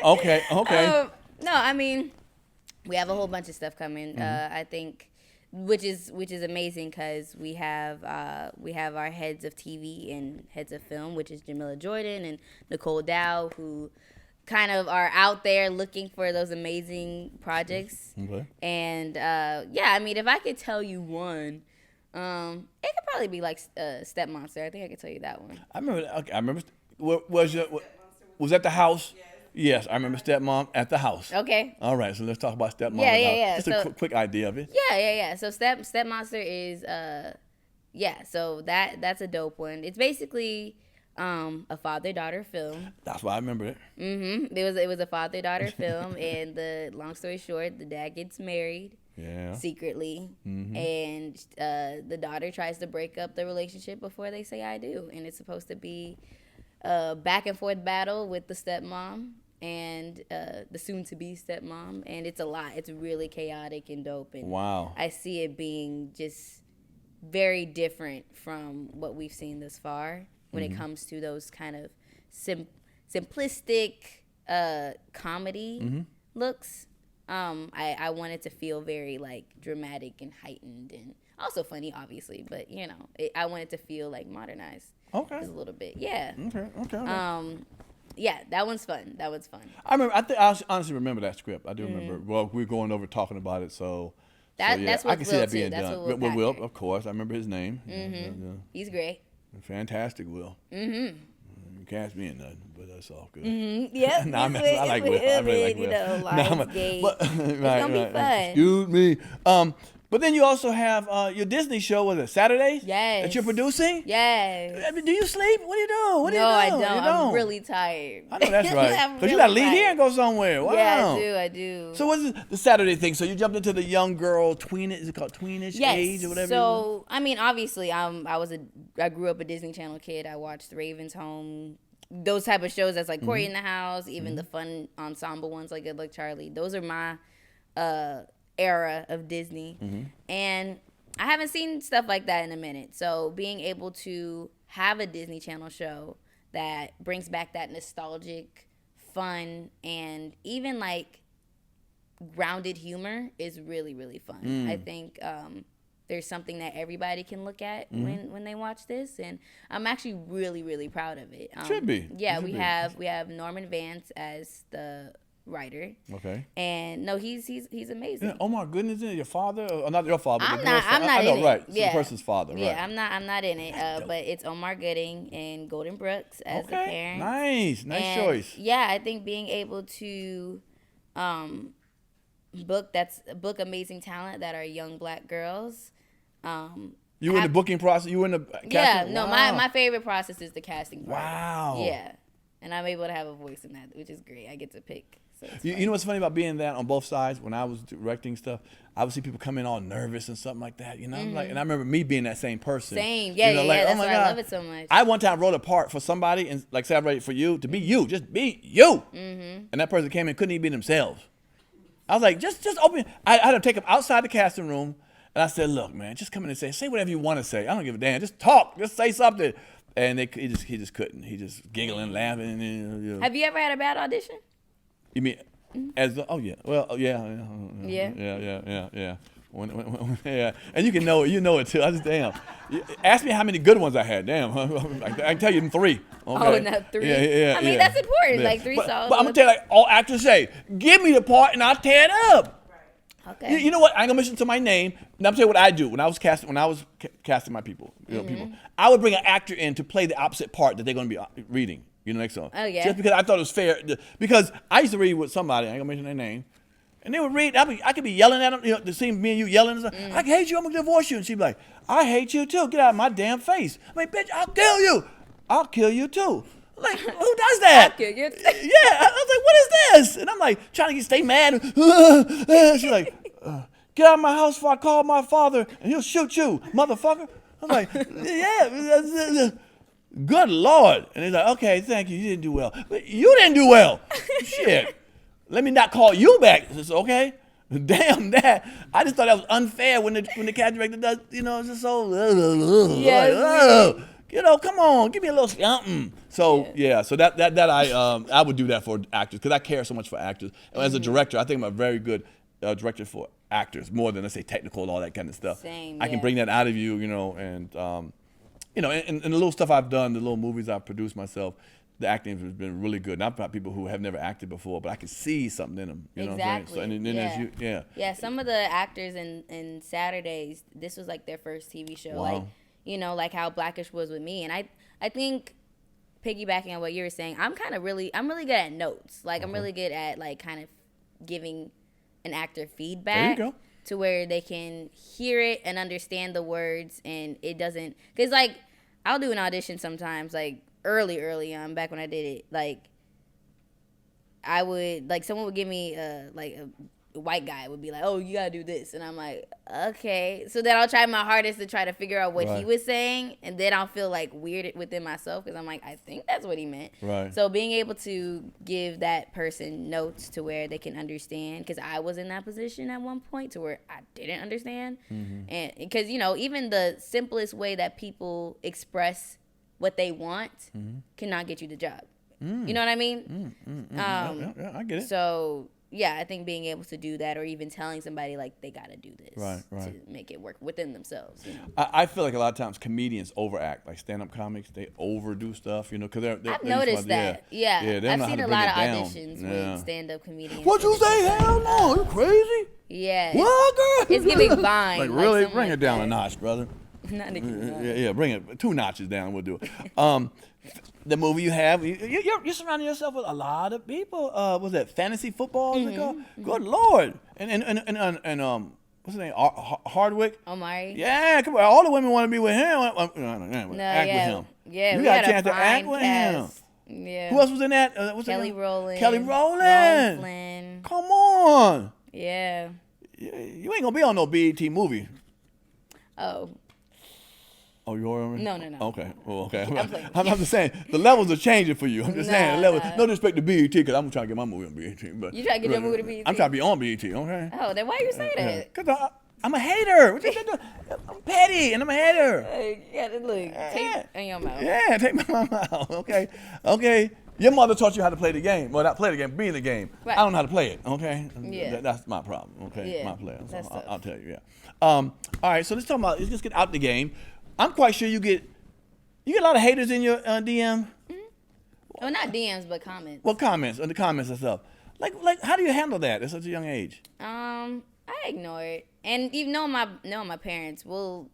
A: Okay.
B: No, I mean, we have a whole bunch of stuff coming. I think, which is amazing because we have our heads of TV and heads of film, which is Jamila Jordan and Nicole Dow, who kind of are out there looking for those amazing projects. Okay. And I mean, if I could tell you one, it could probably be like Step Monster. I think I could tell you that one.
A: I remember. Okay, I remember. Was at the house? Yes, I remember Stepmom at the house. Okay. All right, so let's talk about Stepmom.
B: Yeah.
A: Just a quick idea of it.
B: Yeah. So Step Monster is yeah, so that's a dope one. It's basically a father-daughter film.
A: That's why I remember it.
B: It was a father-daughter film, and the long story short, the dad gets married secretly, and the daughter tries to break up the relationship before they say I do, and it's supposed to be a back and forth battle with the stepmom and the soon-to-be stepmom, and it's a lot. It's really chaotic and dope, and I see it being just very different from what we've seen thus far when it comes to those kind of simplistic comedy looks. I want it to feel very like dramatic and heightened and also funny, obviously, but you know, I want it to feel like modernized.
A: Okay.
B: Just a little bit, yeah.
A: Okay.
B: Yeah, that one's fun.
A: I remember. I honestly remember that script. I do remember. Well, we were going over talking about it, so.
B: That's what
A: I can see that being
B: that's
A: done.
B: With
A: Will, of course. I remember his name.
B: He's great.
A: Fantastic, Will. You can't ask me in nothing, but that's all good.
B: Yeah,
A: I like Will. I really like Will.
B: You know, Lionsgate. It's gonna be fun.
A: Excuse me. But then you also have your Disney show. Was it Saturdays?
B: Yes.
A: That you're producing?
B: Yes.
A: I mean, do you sleep? What do you do? What do you do?
B: No, I don't.
A: You
B: I'm really tired.
A: I know that's right. Because you
B: really
A: got to leave
B: tired.
A: here and go somewhere. Wow.
B: Yeah, I do.
A: So what's the Saturday thing? So you jumped into the young girl tweenish, is it called tweenish age or whatever?
B: So, I mean, obviously, I grew up a Disney Channel kid. I watched Raven's Home, those type of shows that's like Cory in the House, even the fun ensemble ones like Good Luck Charlie. Those are my era of Disney. And I haven't seen stuff like that in a minute. So being able to have a Disney Channel show that brings back that nostalgic fun and even like grounded humor is really, really fun. I think there's something that everybody can look at when they watch this, and I'm actually really, really proud of it.
A: Should be.
B: Yeah, we have Norman Vance as the writer.
A: Okay.
B: And no, he's amazing.
A: Yeah, oh my goodness, is it your father? Or not your father.
B: I'm
A: but
B: not
A: I know,
B: in it.
A: right. It's
B: Yeah.
A: the person's father, right.
B: Yeah, I'm not in it. But it's Omar Gooding and Golden Brooks as the parents.
A: Nice choice.
B: Yeah, I think being able to book amazing talent that are young Black girls.
A: You were in the booking process? You were in the casting?
B: Yeah, no,
A: wow.
B: my favorite process is the casting part.
A: Wow.
B: Yeah. And I'm able to have a voice in that, which is great. I get to pick. So
A: you know what's funny about being that on both sides? When I was directing stuff, I would see people come in all nervous and something like that. You know, I'm like, and I remember me being that same person.
B: Same, yeah,
A: you know,
B: yeah.
A: like,
B: That's
A: oh my
B: why
A: God.
B: I love it so much.
A: I one time wrote a part for somebody and like say I wrote it for you to be you, just be you. And that person came in, couldn't even be themselves. I was like, just open. I had to take them outside the casting room, and I said, look, man, just come in and say whatever you want to say. I don't give a damn. Just talk. Just say something. And he just couldn't. He just giggling, laughing. And, you know.
B: Have you ever had a bad audition?
A: You mean as the, oh yeah, well yeah. Yeah, and you can know it. You know it too. I just damn. Ask me how many good ones I had. Damn, I can tell you 3. Okay?
B: Oh, no, 3.
A: Yeah.
B: I mean, that's important.
A: Yeah.
B: Like 3 songs.
A: But I'm gonna tell you, like all actors say, give me the part and I'll tear it up.
B: Okay.
A: You know what? I ain't gonna mention to my name. And I'm gonna tell you what I do when I was casting my people. People. I would bring an actor in to play the opposite part that they're gonna be reading. Next song.
B: Oh yeah.
A: Just because I thought it was fair. Because I used to read with somebody. I ain't gonna mention their name. And they would read. I could be yelling at them. To see me and you yelling. And stuff. I hate you. I'm gonna divorce you. And she'd be like, I hate you too. Get out of my damn face. I'm like, bitch, I'll kill you. I'll kill you too. I'm like, who does that?
B: I'll kill you too.
A: Yeah. I was like, what is this? And I'm like, trying to stay mad. She's like, get out of my house before I call my father and he'll shoot you, motherfucker. I'm like, yeah. Good Lord. And he's like, okay, thank you. You didn't do well. But you didn't do well. Shit. Let me not call you back. It's okay. Damn that. I just thought that was unfair when the casting director does, it's just so, come on, give me a little something. So, so that I would do that for actors because I care so much for actors. As a director, I think I'm a very good director for actors, more than, let's say, technical and all that kind of stuff.
B: Same,
A: I can bring that out of you, and the little stuff I've done, the little movies I've produced myself, the acting has been really good. Not about people who have never acted before, but I can see something in them. You know what I'm saying? So, and then there's you,
B: Yeah, some of the actors in Saturdays, this was like their first TV show.
A: Wow.
B: Like, like how Blackish was with me. And I think, piggybacking on what you were saying, I'm really good at notes. Like, I'm really good at, like, kind of giving an actor feedback.
A: There you go.
B: to where they can hear it and understand the words, and it doesn't, because like I'll do an audition sometimes, like early on, back when I did it, like I would, like, someone would give me like a white guy would be like, oh, you gotta do this, and I'm like, okay. So then I'll try my hardest to try to figure out what he was saying, and then I'll feel like weird within myself because I'm like, I think that's what he meant.
A: Right.
B: So being able to give that person notes to where they can understand, because I was in that position at one point to where I didn't understand, and because even the simplest way that people express what they want cannot get you the job. You know what I mean?
A: Yeah, I get it.
B: So yeah, I think being able to do that, or even telling somebody like they got to do this to make it work within themselves.
A: I feel like a lot of times comedians overact, like stand-up comics. They overdo stuff, because they're
B: I've noticed that. Yeah, I've seen a lot of auditions with stand-up comedians.
A: What you say? Hell no, you crazy?
B: Yeah.
A: What, girl?
B: It's giving Vine.
A: Like really? Bring it down a notch, brother.
B: Not
A: yeah, bring it 2 notches down. We'll do it. The movie you have, you're surrounding yourself with a lot of people. Was that fantasy football? Good Lord! And what's his name? Hardwick.
B: Omari.
A: Yeah, come on. All the women want to be with him. Act with him.
B: Yeah,
A: you
B: we
A: got
B: had
A: a chance to act with him.
B: Yeah.
A: Who else was in that?
B: Kelly Rowland.
A: Kelly Rowland.
B: Rose Flynn.
A: Come on.
B: Yeah.
A: You ain't gonna be on no BET movie. Oh, you are?
B: No.
A: Okay. Well, okay. I'm just saying, the levels are changing for you. I'm just saying, the levels. No disrespect to BET, because I'm trying to get my movie on BET. But
B: you trying to get your movie to BET?
A: I'm trying to be on BET, okay?
B: Oh, then why you say that?
A: Because I'm a hater. What you doing? I'm petty, and I'm a hater.
B: Hey, you gotta look. Take it in your mouth.
A: Yeah, take my mouth. Okay. Your mother taught you how to play the game. Well, not play the game, be in the game. Right. I don't know how to play it, okay?
B: Yeah.
A: That's my problem, okay?
B: Yeah.
A: My player. So
B: That's tough.
A: I'll tell you, yeah. All right, so let's just get out the game. I'm quite sure you get a lot of haters in your DM.
B: Well, not DMs, but comments.
A: Well, comments, and the comments and stuff. Like, how do you handle that at such a young age?
B: I ignore it, and even knowing my parents will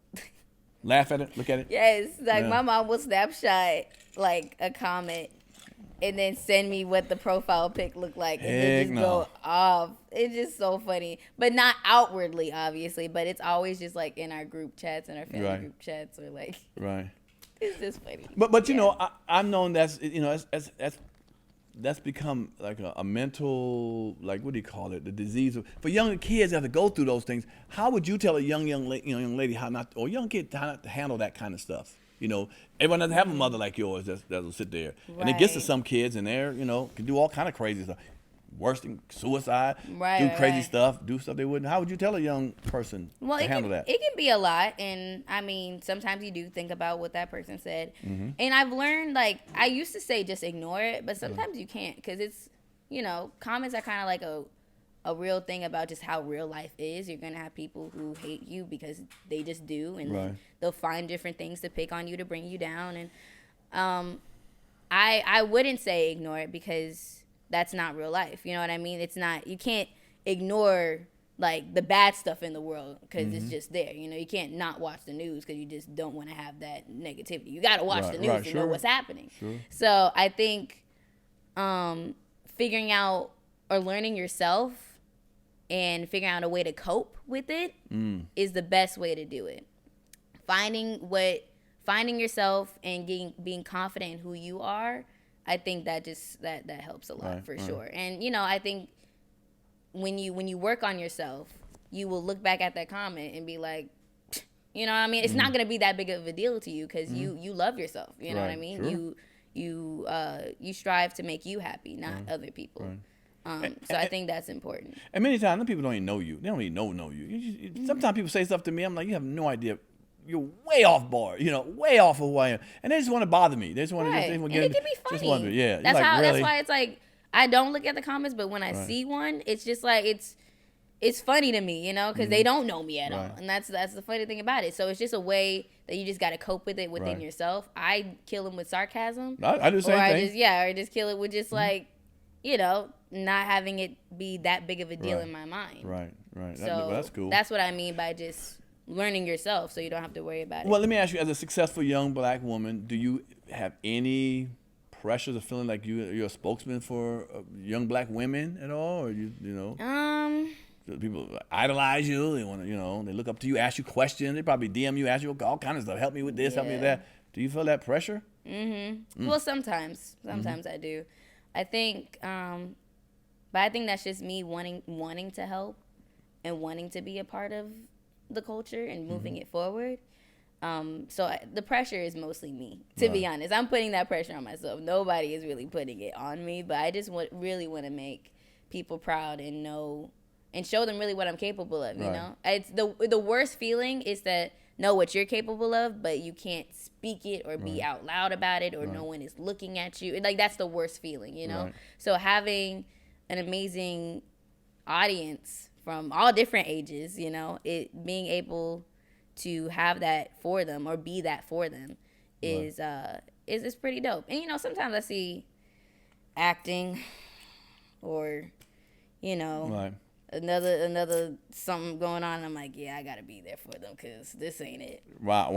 A: laugh at it, look at it.
B: Yes, like my mom will snapshot like a comment, and then send me what the profile pic looked like, and then just go off. It's just so funny, but not outwardly, obviously. But it's always just like in our group chats and our family group chats, or like.
A: Right.
B: It's just funny.
A: But you know, I've known that's become like a mental, like, what do you call it? The disease for younger kids that have to go through those things. How would you tell a young lady how not, or young kid how not to handle that kind of stuff? Everyone doesn't have a mother like yours that'll sit there, and it gets to some kids, and they're can do all kind of crazy stuff. Worse than suicide, do crazy stuff, do stuff they wouldn't. How would you tell a young person to handle that?
B: It can be a lot, and I mean, sometimes you do think about what that person said. And I've learned, like, I used to say just ignore it, but sometimes you can't, because it's, comments are kind of like a real thing about just how real life is. You're going to have people who hate you because they just do, and then they'll find different things to pick on you to bring you down. And I wouldn't say ignore it, because that's not real life. You know what I mean? It's not, you can't ignore like the bad stuff in the world, because it's just there. You can't not watch the news because you just don't want to have that negativity. You got to watch the news to know what's happening. So I think figuring out or learning yourself and figuring out a way to cope with it is the best way to do it. Finding yourself and being confident in who you are, I think that helps a lot for sure. And I think when you work on yourself, you will look back at that comment and be like, what I mean? It's not gonna be that big of a deal to you, because you love yourself. You know what I mean? Sure. You strive to make you happy, not other people. So I think that's important.
A: And many times, people don't even know you. They don't even know you. Sometimes people say stuff to me, I'm like, you have no idea. You're way off bar, way off of who I am, and they just want to bother me. They just want to get
B: and it can be funny.
A: Just wonder, yeah.
B: That's
A: like, really?
B: That's why it's like I don't look at the comments, but when I see one, it's just like it's funny to me, because they don't know me at all, and that's the funny thing about it. So it's just a way that you just got to cope with it within yourself. I kill them with sarcasm.
A: I do the same thing.
B: Or just kill it with just like, not having it be that big of a deal in my mind. Right.
A: So that's cool.
B: That's what I mean by just learning yourself, so you don't have to worry about it.
A: Well, let me ask you, as a successful young black woman, do you have any pressures of feeling like you're a spokesman for young black women at all, or you know? people idolize you. They want to, they look up to you, ask you questions. They probably DM you, ask you all kinds of stuff. Help me with this, help me with that. Do you feel that pressure?
B: Mm-hmm. Well, sometimes I do. I think, but I think that's just me wanting to help and wanting to be a part of the culture and moving it forward. So the pressure is mostly me, to be honest. I'm putting that pressure on myself. Nobody is really putting it on me, but I just really want to make people proud and know and show them really what I'm capable of. You know, it's the worst feeling is that know what you're capable of, but you can't speak it or be out loud about it, or no one is looking at you. Like, that's the worst feeling, you know? So having an amazing audience from all different ages, being able to have that for them or be that for them is pretty dope. And, sometimes I see acting or, another something going on, and I'm like, yeah, I gotta be there for them because this ain't it.
A: Wow.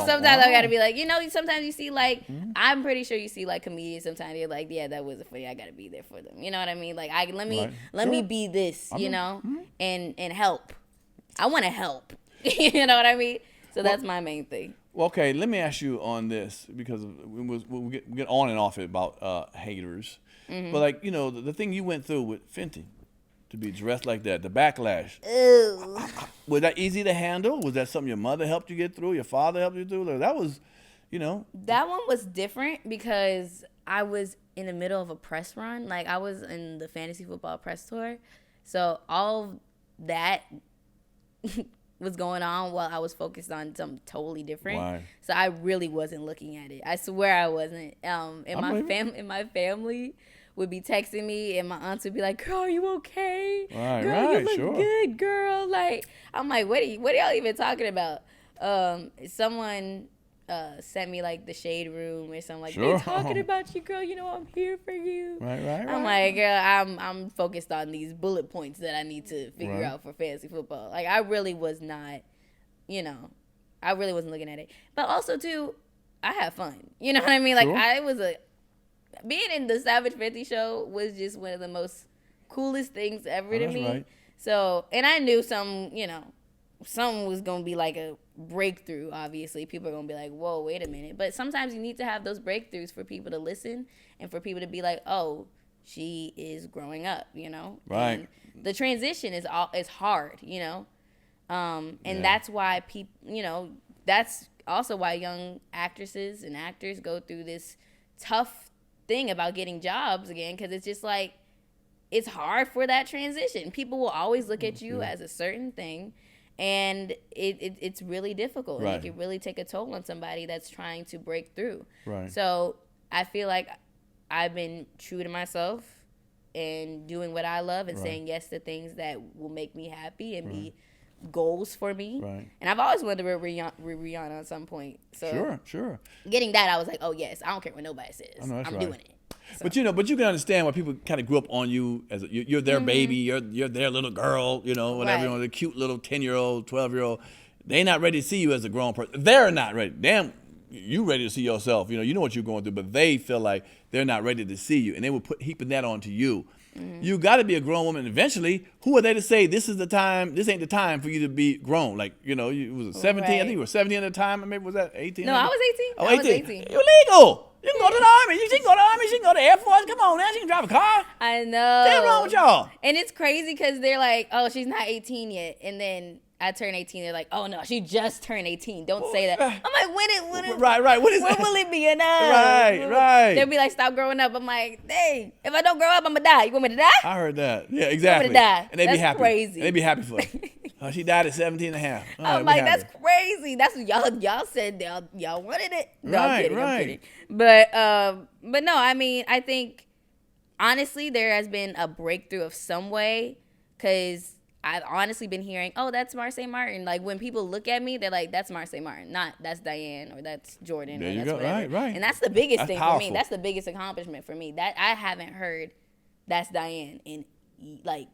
B: Sometimes I gotta be like, sometimes you see like, I'm pretty sure you see like comedians. Sometimes you're like, yeah, that wasn't funny. I gotta be there for them. You know what I mean? Like, let me be this, and help. I want to help. You know what I mean? So that's my main thing.
A: Well, okay, let me ask you on this, because we get on and off it about haters. But like, the thing you went through with Fenty, to be dressed like that, the backlash.
B: Ew.
A: Was that easy to handle? Was that something your mother helped you get through? Your father helped you through? Like, that was,
B: That one was different because I was in the middle of a press run. Like, I was in the fantasy football press tour. So all that was going on while I was focused on something totally different.
A: Why?
B: So I really wasn't looking at it. I swear I wasn't. In my family would be texting me, and my aunts would be like, "Girl, are you okay? Girl, you look good, girl." Like, I'm like, what are y'all even talking about? Someone sent me like the shade room or something, like, they're talking about you, girl. I'm here for you.
A: Right.
B: I'm like, girl, I'm focused on these bullet points that I need to figure out for fantasy football. Like, I really was not, I really wasn't looking at it. But also too, I had fun. You know what I mean? Like, being in the Savage 50 show was just one of the most coolest things ever to me.
A: Right.
B: So, and I knew something was going to be like a breakthrough, obviously. People are going to be like, whoa, wait a minute. But sometimes you need to have those breakthroughs for people to listen and for people to be like, oh, she is growing up,
A: Right.
B: And the transition is hard, and that's why people, that's also why young actresses and actors go through this tough thing about getting jobs again, because it's just like, it's hard for that transition. People will always look at you as a certain thing, and it's really difficult.
A: Right.
B: And it can really take a toll on somebody that's trying to break through.
A: Right.
B: So I feel like I've been true to myself and doing what I love and saying yes to things that will make me happy and be goals for me.
A: Right. And
B: I've always wanted to be Rihanna at some point. So
A: sure.
B: Getting that, I was like, oh yes, I don't care what nobody says. I'm doing it. So.
A: But you can understand why people kind of grew up on you as you're their baby, you're their little girl, whatever, the cute little 10-year-old, 12-year-old. They're not ready to see you as a grown person. They're not ready. Damn, you ready to see yourself. You know what you're going through, but they feel like they're not ready to see you, and they will heaping that onto you. You got to be a grown woman eventually. Who are they to say this is the time? This ain't the time for you to be grown. Like, you was 17. I think you were 17 at the time. Maybe was that 18?
B: No, I was 18.
A: Oh,
B: I was 18.
A: You're legal. You can go to the Army. She can go to the Army. She can go to the Air Force. Come on now. She can drive a car.
B: I know.
A: What's wrong with y'all?
B: And it's crazy because they're like, oh, she's not 18 yet. And then I turn 18. They're like, oh, no, she just turned 18. Don't say that. I'm like, when
A: Right. When
B: will it be enough?
A: Right.
B: They'll be like, stop growing up. I'm like, dang, if I don't grow up, I'm going to die. You want me to die?
A: I heard that. Yeah, exactly.
B: I'm going to die.
A: And they'd be happy.
B: That's crazy.
A: And they'd be happy for her. She died at 17 and a half.
B: I'm like, that's crazy. That's what y'all said. Y'all wanted it. No, I'm kidding. But no, I mean, I think, honestly, there has been a breakthrough of some way, because I've honestly been hearing, oh, that's Marsai Martin. Like, when people look at me, they're like, that's Marsai Martin, not that's Diane or that's Jordan.
A: There
B: or
A: you
B: that's
A: go.
B: Whatever.
A: Right.
B: And that's the biggest thing
A: powerful.
B: for me. That's the biggest accomplishment for me. That I haven't heard that's Diane in, like,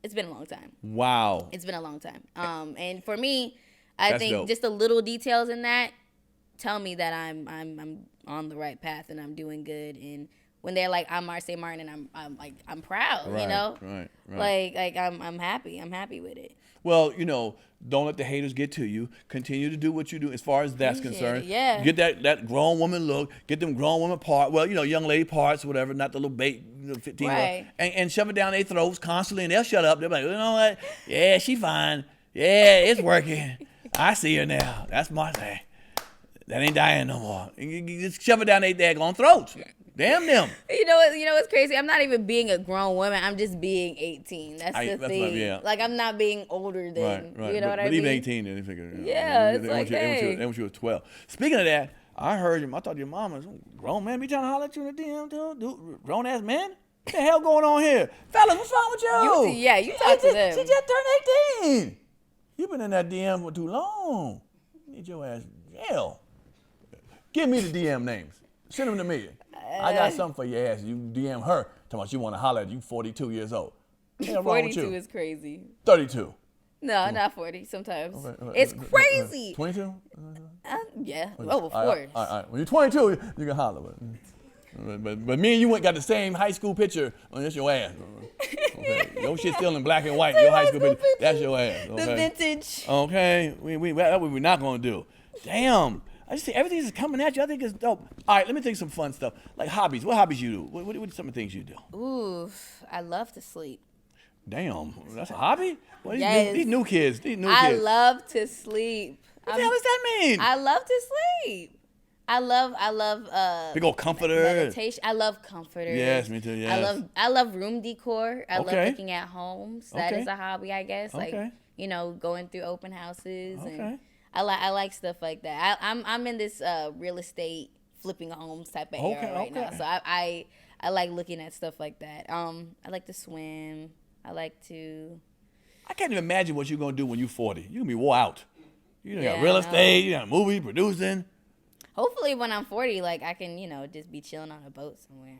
B: it's been a long time.
A: Wow.
B: It's been a long time. And for me, I think
A: dope.
B: just the little details in that tell me that I'm on the right path and I'm doing good and when they're like, I'm Marsai Martin, and I'm like, I'm proud,
A: Right,
B: you know?
A: right.
B: Like I'm happy. I'm happy with it.
A: Well, don't let the haters get to you. Continue to do what you do as far as that's concerned.
B: Yeah.
A: Get that grown woman look. Get them grown woman part. Well, young lady parts, whatever, not the little bait, 15
B: Right.
A: and shove it down their throats constantly, and they'll shut up. They're like, you know what? Yeah, she fine. Yeah, it's working. I see her now. That's Martha. That ain't Diane no more. You just shove it down their daggone throats. Damn them.
B: You know what's crazy? I'm not even being a grown woman. I'm just being 18. That's the thing.
A: Yeah.
B: Like, I'm not being older than,
A: Right.
B: you know what I
A: but
B: mean?
A: even 18, they figure.
B: Yeah, it's
A: they
B: like,
A: they want you at 12. Speaking of that, I heard I thought your mama was a grown man be trying to holler at you in the DM, dude. Grown ass man? What the hell going on here? Fellas, what's wrong with you?
B: You talk to them.
A: She just turned 18. You been in that DM for too long. You need your ass in jail. Give me the DM names. Send them to me. I got something for your ass. You DM her, talking about you want to holler at you 42 years old. What's wrong with you?
B: 42 is crazy.
A: 32.
B: No, not 40 sometimes.
A: Okay.
B: It's crazy.
A: 22?
B: Yeah.
A: Okay.
B: Oh, of course.
A: All right. When you're 22, you can holler. But me and you got the same high school picture. That's your ass. Okay. Your shit still in black and white. Your high school picture. That's your ass. Okay?
B: The vintage.
A: Okay. That's what we're not going to do. Damn. I just see everything's coming at you. I think it's dope. All right, let me think some fun stuff. Like hobbies. What hobbies you do? What are some of the things you do?
B: Ooh, I love to sleep.
A: Damn. That's a hobby? Well,
B: Yes.
A: These new kids.
B: I love to sleep.
A: What the hell does that mean?
B: I love to sleep. I love
A: Big old comforter.
B: meditation. I love comforters.
A: Yes, me too. Yes.
B: I love room decor. I love
A: Okay.
B: looking at homes. That
A: Okay.
B: is a hobby, I guess. Like,
A: Okay.
B: going through open houses
A: Okay.
B: and I like stuff like that. I'm in this real estate flipping homes type of era right now. So I like looking at stuff like that. I like to swim. I
A: can't even imagine what you're gonna do when you're 40. You're gonna be wore out. You got
B: Yeah,
A: real
B: I
A: estate, you got movie producing.
B: Hopefully when I'm 40, like I can, just be chilling on a boat somewhere.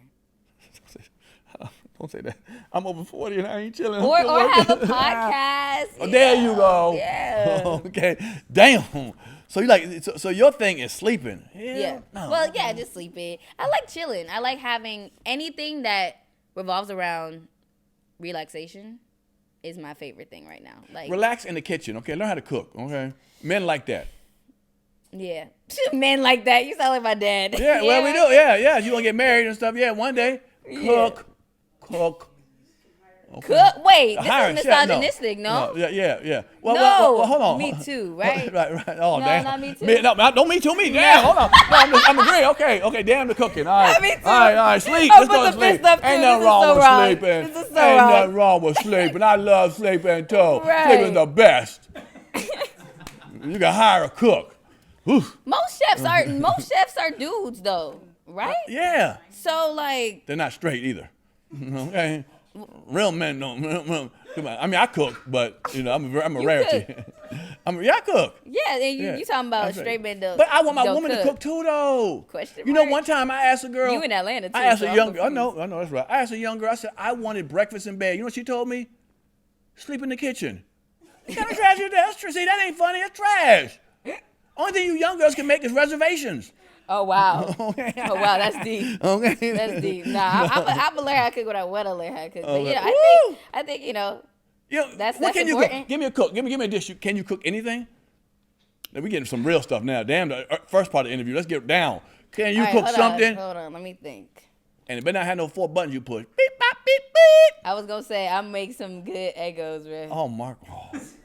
A: Don't say that. I'm over 40 and I ain't chilling.
B: Or have a podcast.
A: Oh, there you go.
B: Yeah.
A: Okay. Damn. So you like so your thing is sleeping.
B: Yeah.
A: No.
B: Well, yeah, just sleeping. I like chilling. I like having anything that revolves around relaxation is my favorite thing right now. Like
A: relax in the kitchen. Okay. Learn how to cook. Okay. Men like that.
B: Yeah. Men like that. You sound like my dad.
A: Yeah. Well, we do. Yeah. You gonna get married and stuff. Yeah. One day. Cook. Okay.
B: Cook. Wait, this
A: Hire
B: is
A: a chef.
B: misogynistic, no?
A: Yeah.
B: No,
A: well, hold on.
B: me too, right?
A: Right. Oh,
B: No,
A: damn.
B: not me too.
A: Don't me too. Me. Damn. Hold on. No, I'm agreeing. Okay. Damn the cooking. All right.
B: Not me too.
A: All right. Sleep.
B: Oh,
A: Let's
B: put
A: go
B: the
A: to sleep.
B: fist up, too.
A: Ain't
B: This
A: nothing
B: is
A: wrong
B: so
A: with
B: wrong.
A: sleeping.
B: This is so
A: Ain't
B: wrong.
A: nothing wrong with sleeping. I love sleeping too.
B: Right.
A: Sleeping's the best. You can hire a cook. Oof.
B: Most chefs are dudes though, right?
A: Yeah.
B: So like
A: They're not straight either. Okay. Real men don't. Come on. I mean, I cook, but I'm a rarity. I cook.
B: yeah, and you talking about
A: That's right.
B: straight men don't.
A: But I want my
B: don't
A: woman to cook too, though.
B: Question
A: You know,
B: mark?
A: one time I asked a girl.
B: You in Atlanta too.
A: I asked
B: so
A: a
B: I'm
A: young girl. I
B: confused.
A: know, that's right. I asked a young girl. I said I wanted breakfast in bed. You know what she told me? Sleep in the kitchen. What kind of trash is that? That's trash. See, that ain't funny. That's trash. Only thing you young girls can make is reservations.
B: Oh wow.
A: Okay.
B: Oh wow, that's deep.
A: Okay.
B: That's deep. Nah, I'm gonna learn how to cook what I want to learn how to cook. But
A: Okay.
B: I think
A: What
B: that's
A: can you
B: important.
A: cook? Give me a cook. Give me a dish. Can you cook anything? Now, we getting some real stuff now. Damn, the first part of the interview. Let's get down. Can you
B: All right,
A: cook
B: hold
A: something?
B: Hold on, let me think.
A: And it better not have no 4 buttons you push. Beep, bop, beep, beep.
B: I was gonna say I make some good Eggos, man.
A: Oh, Mark.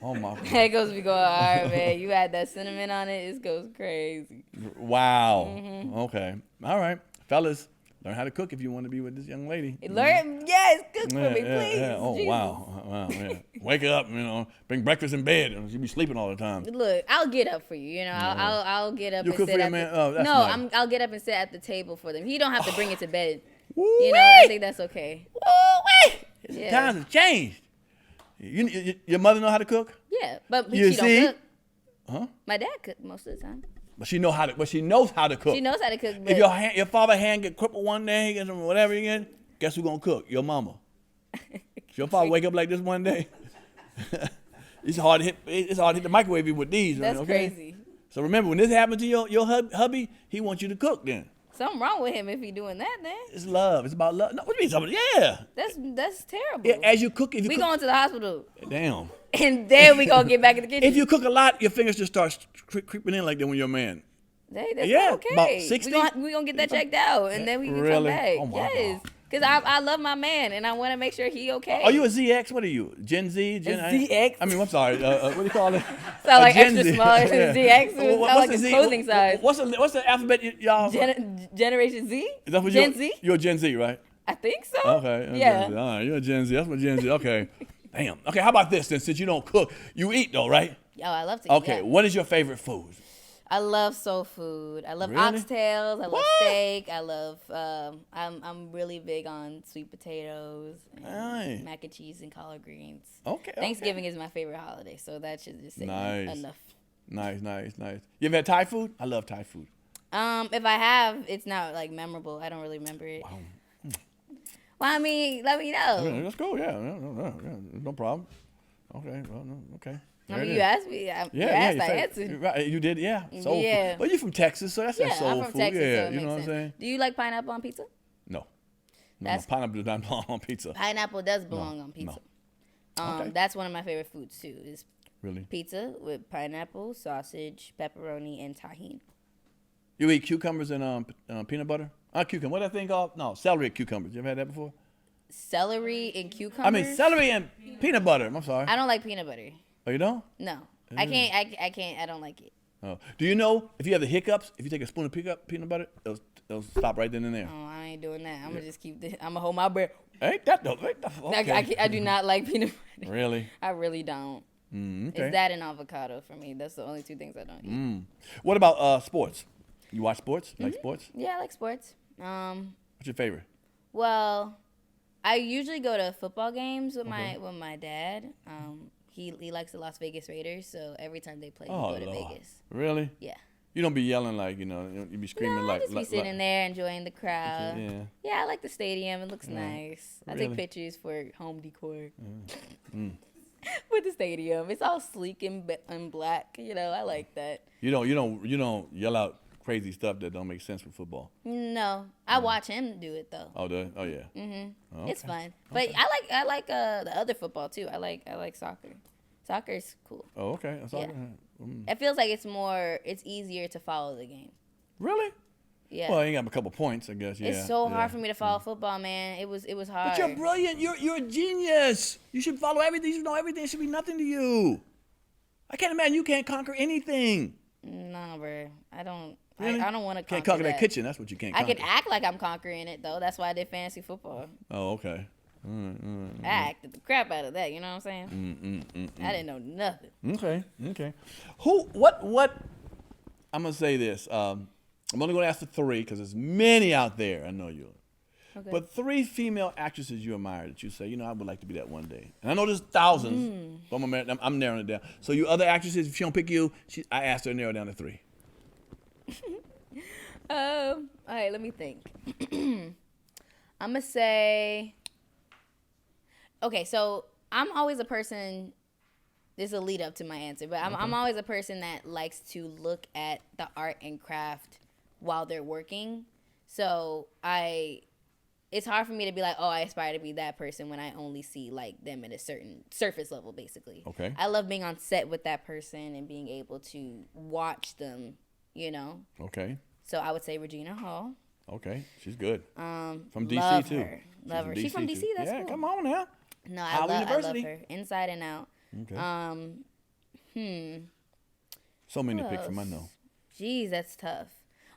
A: Oh, my.
B: Eggos be going hard, man. You add that cinnamon on it, it goes crazy.
A: Wow.
B: Mm-hmm.
A: Okay. All right. Fellas, learn how to cook if you want to be with this young lady.
B: Learn, yes, cook for me, please.
A: Yeah. Oh,
B: Jesus.
A: wow. Yeah. Wake up, bring breakfast in bed. She'll be sleeping all the time.
B: Look, I'll get up for you. I'll get up
A: You
B: and
A: cook
B: sit
A: for your
B: at
A: man?
B: the,
A: Oh, that's
B: no,
A: nice.
B: I'll get up and sit at the table for them. He don't have to bring it to bed.
A: Woo-wee!
B: I think that's okay.
A: Woo-wee!
B: Yeah.
A: Times have changed. Your mother know how to cook?
B: Yeah, but
A: You
B: she
A: see?
B: don't cook.
A: Huh?
B: My dad cooked most of the time.
A: But she knows how to cook.
B: She knows how to cook. But
A: If your father hand get crippled one day, get some whatever you get, guess who's gonna cook? Your mama. Your father wake up like this one day. It's hard to hit the microwave with these.
B: that's
A: okay?
B: crazy.
A: So remember, when this happens to your hubby, he wants you to cook then.
B: Something wrong with him if he doing that. Then
A: It's love. It's about love. No, what do you mean something? Yeah.
B: that's terrible.
A: Yeah, as you cook, if you
B: we
A: cook,
B: going to the hospital,
A: damn.
B: and then we gonna get back in the kitchen.
A: If you cook a lot, your fingers just start creeping in like that when you're a man.
B: Hey, that's
A: Yeah,
B: not okay.
A: about 60?
B: We gonna get that checked out, and then we can come
A: Really?
B: back.
A: Oh, my
B: Yes,
A: God.
B: because I love my man, and I want to make sure he okay.
A: Are you a ZX? What are you? Gen Z? Gen
B: ZX?
A: I mean, I'm sorry. What do you call it?
B: Sound like
A: Gen
B: extra
A: Z.
B: small. ZX.
A: Well,
B: Sound like
A: the
B: a
A: Z?
B: clothing size.
A: What's the alphabet y'all? Is
B: Generation Z.
A: that what
B: Gen Z.
A: You're a Gen Z, right?
B: I think so.
A: Okay.
B: Yeah.
A: Gen Z. All right, you're a Gen Z. That's what Gen Z. Okay. Damn. Okay, how about this then? Since you don't cook, you eat though, right?
B: Oh, I love to eat.
A: Okay.
B: Yeah.
A: What is your favorite food?
B: I love soul food. I love
A: Really?
B: oxtails. I love
A: What?
B: steak. I love. I'm really big on sweet potatoes, and
A: Aye.
B: mac and cheese, and collard greens.
A: Okay.
B: Thanksgiving is my favorite holiday, so that should just say
A: Nice.
B: enough.
A: Nice. You ever had Thai food? I love Thai food.
B: If I have, it's not like memorable. I don't really remember it.
A: Wow.
B: Well, I mean, let me know.
A: Yeah, let's go. Yeah. No problem. Okay. Well, no. Okay.
B: I
A: There
B: mean,
A: it
B: you
A: is.
B: asked me. You asked, I answered.
A: Right, you did, yeah. Soul
B: Yeah.
A: food. But you're from Texas, so that's
B: Yeah,
A: that soul
B: I'm from
A: food.
B: Texas,
A: Yeah,
B: so it
A: you know
B: makes
A: what I'm
B: sense.
A: saying?
B: Do you like pineapple on pizza?
A: No.
B: That's-
A: Pineapple does not belong on pizza.
B: Pineapple does belong on pizza.
A: Okay.
B: That's one of my favorite foods too. Is
A: Really?
B: pizza with pineapple, sausage, pepperoni, and tahini.
A: You eat cucumbers and peanut butter? Cucumber. What that thing called? No, celery and cucumbers. You ever had that before?
B: Celery and cucumbers.
A: I mean, celery and peanut butter. I'm sorry.
B: I don't like peanut butter.
A: Oh, you don't?
B: No, I can't. I can't. I don't like it.
A: Oh. Do you know if you have the hiccups, if you take a spoon of peanut butter, it'll stop right then and there?
B: Oh, I ain't doing that. I'm gonna just keep. I'm gonna hold my breath.
A: Ain't that though? Okay.
B: I do not like peanut butter.
A: Really?
B: I really don't.
A: Okay.
B: It's that and avocado for me. That's the only two things I don't eat.
A: What about sports? You watch sports? Like sports?
B: Yeah, I like sports.
A: What's your favorite?
B: Well, I usually go to football games with my dad. He likes the Las Vegas Raiders, so every time they play, we go to
A: Lord.
B: Vegas.
A: Really?
B: Yeah.
A: You don't be yelling like, you be screaming
B: No,
A: like.
B: I just be sitting there enjoying the crowd.
A: Yeah.
B: Yeah, I like the stadium. It looks nice. I
A: Really?
B: take pictures for home decor. With the stadium, it's all sleek and black. I like that.
A: You don't yell out crazy stuff that don't make sense for football.
B: No, I watch him do it though.
A: Oh, do? Oh, yeah. Oh,
B: It's
A: okay.
B: fun, but I like the other football too. I like soccer. Soccer's cool.
A: Oh, okay. That's all.
B: Yeah. It feels like it's easier to follow the game.
A: Really?
B: Yeah.
A: Well, you got a couple points, I guess. Yeah.
B: It's so hard for me to follow football, man. It was hard.
A: But you're brilliant. You're a genius. You should follow everything. You should know everything. It should be nothing to you. I can't imagine you can't conquer anything.
B: Nah, bro. I don't.
A: Really?
B: I don't want to
A: Can't conquer that kitchen. That's what you can't
B: I
A: conquer.
B: can act like I'm conquering it though. That's why I did fantasy football.
A: Oh, okay.
B: I acted the crap out of that. You know what I'm saying? I didn't know nothing.
A: Okay. What? I'm gonna say this. I'm only gonna ask for 3 because there's many out there. I know you.
B: Okay.
A: But 3 female actresses you admire that you say, I would like to be that one day. And I know there's thousands, but I'm narrowing it down. So you other actresses, if she don't pick you, I asked her to narrow down to 3.
B: All right, let me think. I'm gonna say. Okay, so I'm always a person. This is a lead up to my answer, but I'm always a person that likes to look at the art and craft while they're working. So it's hard for me to be like, oh, I aspire to be that person when I only see like them at a certain surface level, basically.
A: Okay.
B: I love being on set with that person and being able to watch them,
A: Okay.
B: So I would say Regina Hall.
A: Okay. She's good. From DC
B: Love
A: too.
B: her. Love her. She's from DC.
A: too.
B: That's
A: yeah,
B: cool.
A: come on now.
B: No, I
A: Howard
B: love
A: University.
B: her inside and out.
A: Okay. So many to pick from, I know.
B: Jeez, that's tough.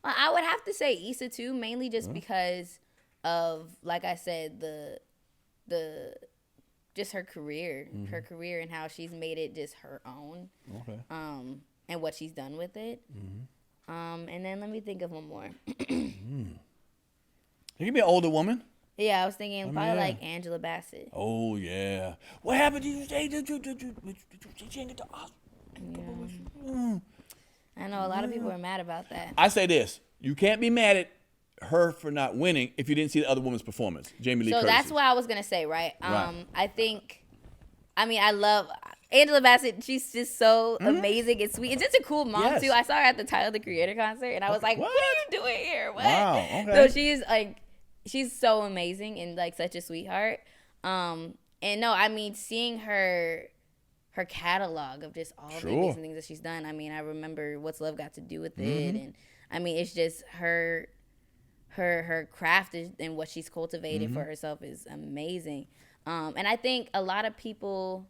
B: Well, I would have to say Issa too, mainly just because of, like I said, the just her career, and how she's made it just her own.
A: Okay.
B: And what she's done with it. And then let me think of one more.
A: You can be an older woman.
B: Yeah, I was thinking probably
A: yeah.
B: like Angela Bassett.
A: Oh yeah. What happened? Did you say she didn't get the Oscar?
B: I know a lot of people are mad about that.
A: I say this: you can't be mad at her for not winning if you didn't see the other woman's performance, Jamie Lee
B: So
A: Curtis.
B: that's what I was gonna say, right?
A: Right.
B: I think, I mean, I love Angela Bassett, she's just so amazing and sweet. And just a cool mom too. I saw her at the Tyler the Creator concert, and I was like, "What are you doing here?" What?
A: Wow. Okay.
B: So she's so amazing and like such a sweetheart. And no, I mean, seeing her catalog of just all the amazing things that she's done. I mean, I remember What's Love Got to Do with It, and I mean, it's just her craft and what she's cultivated for herself is amazing. And I think a lot of people.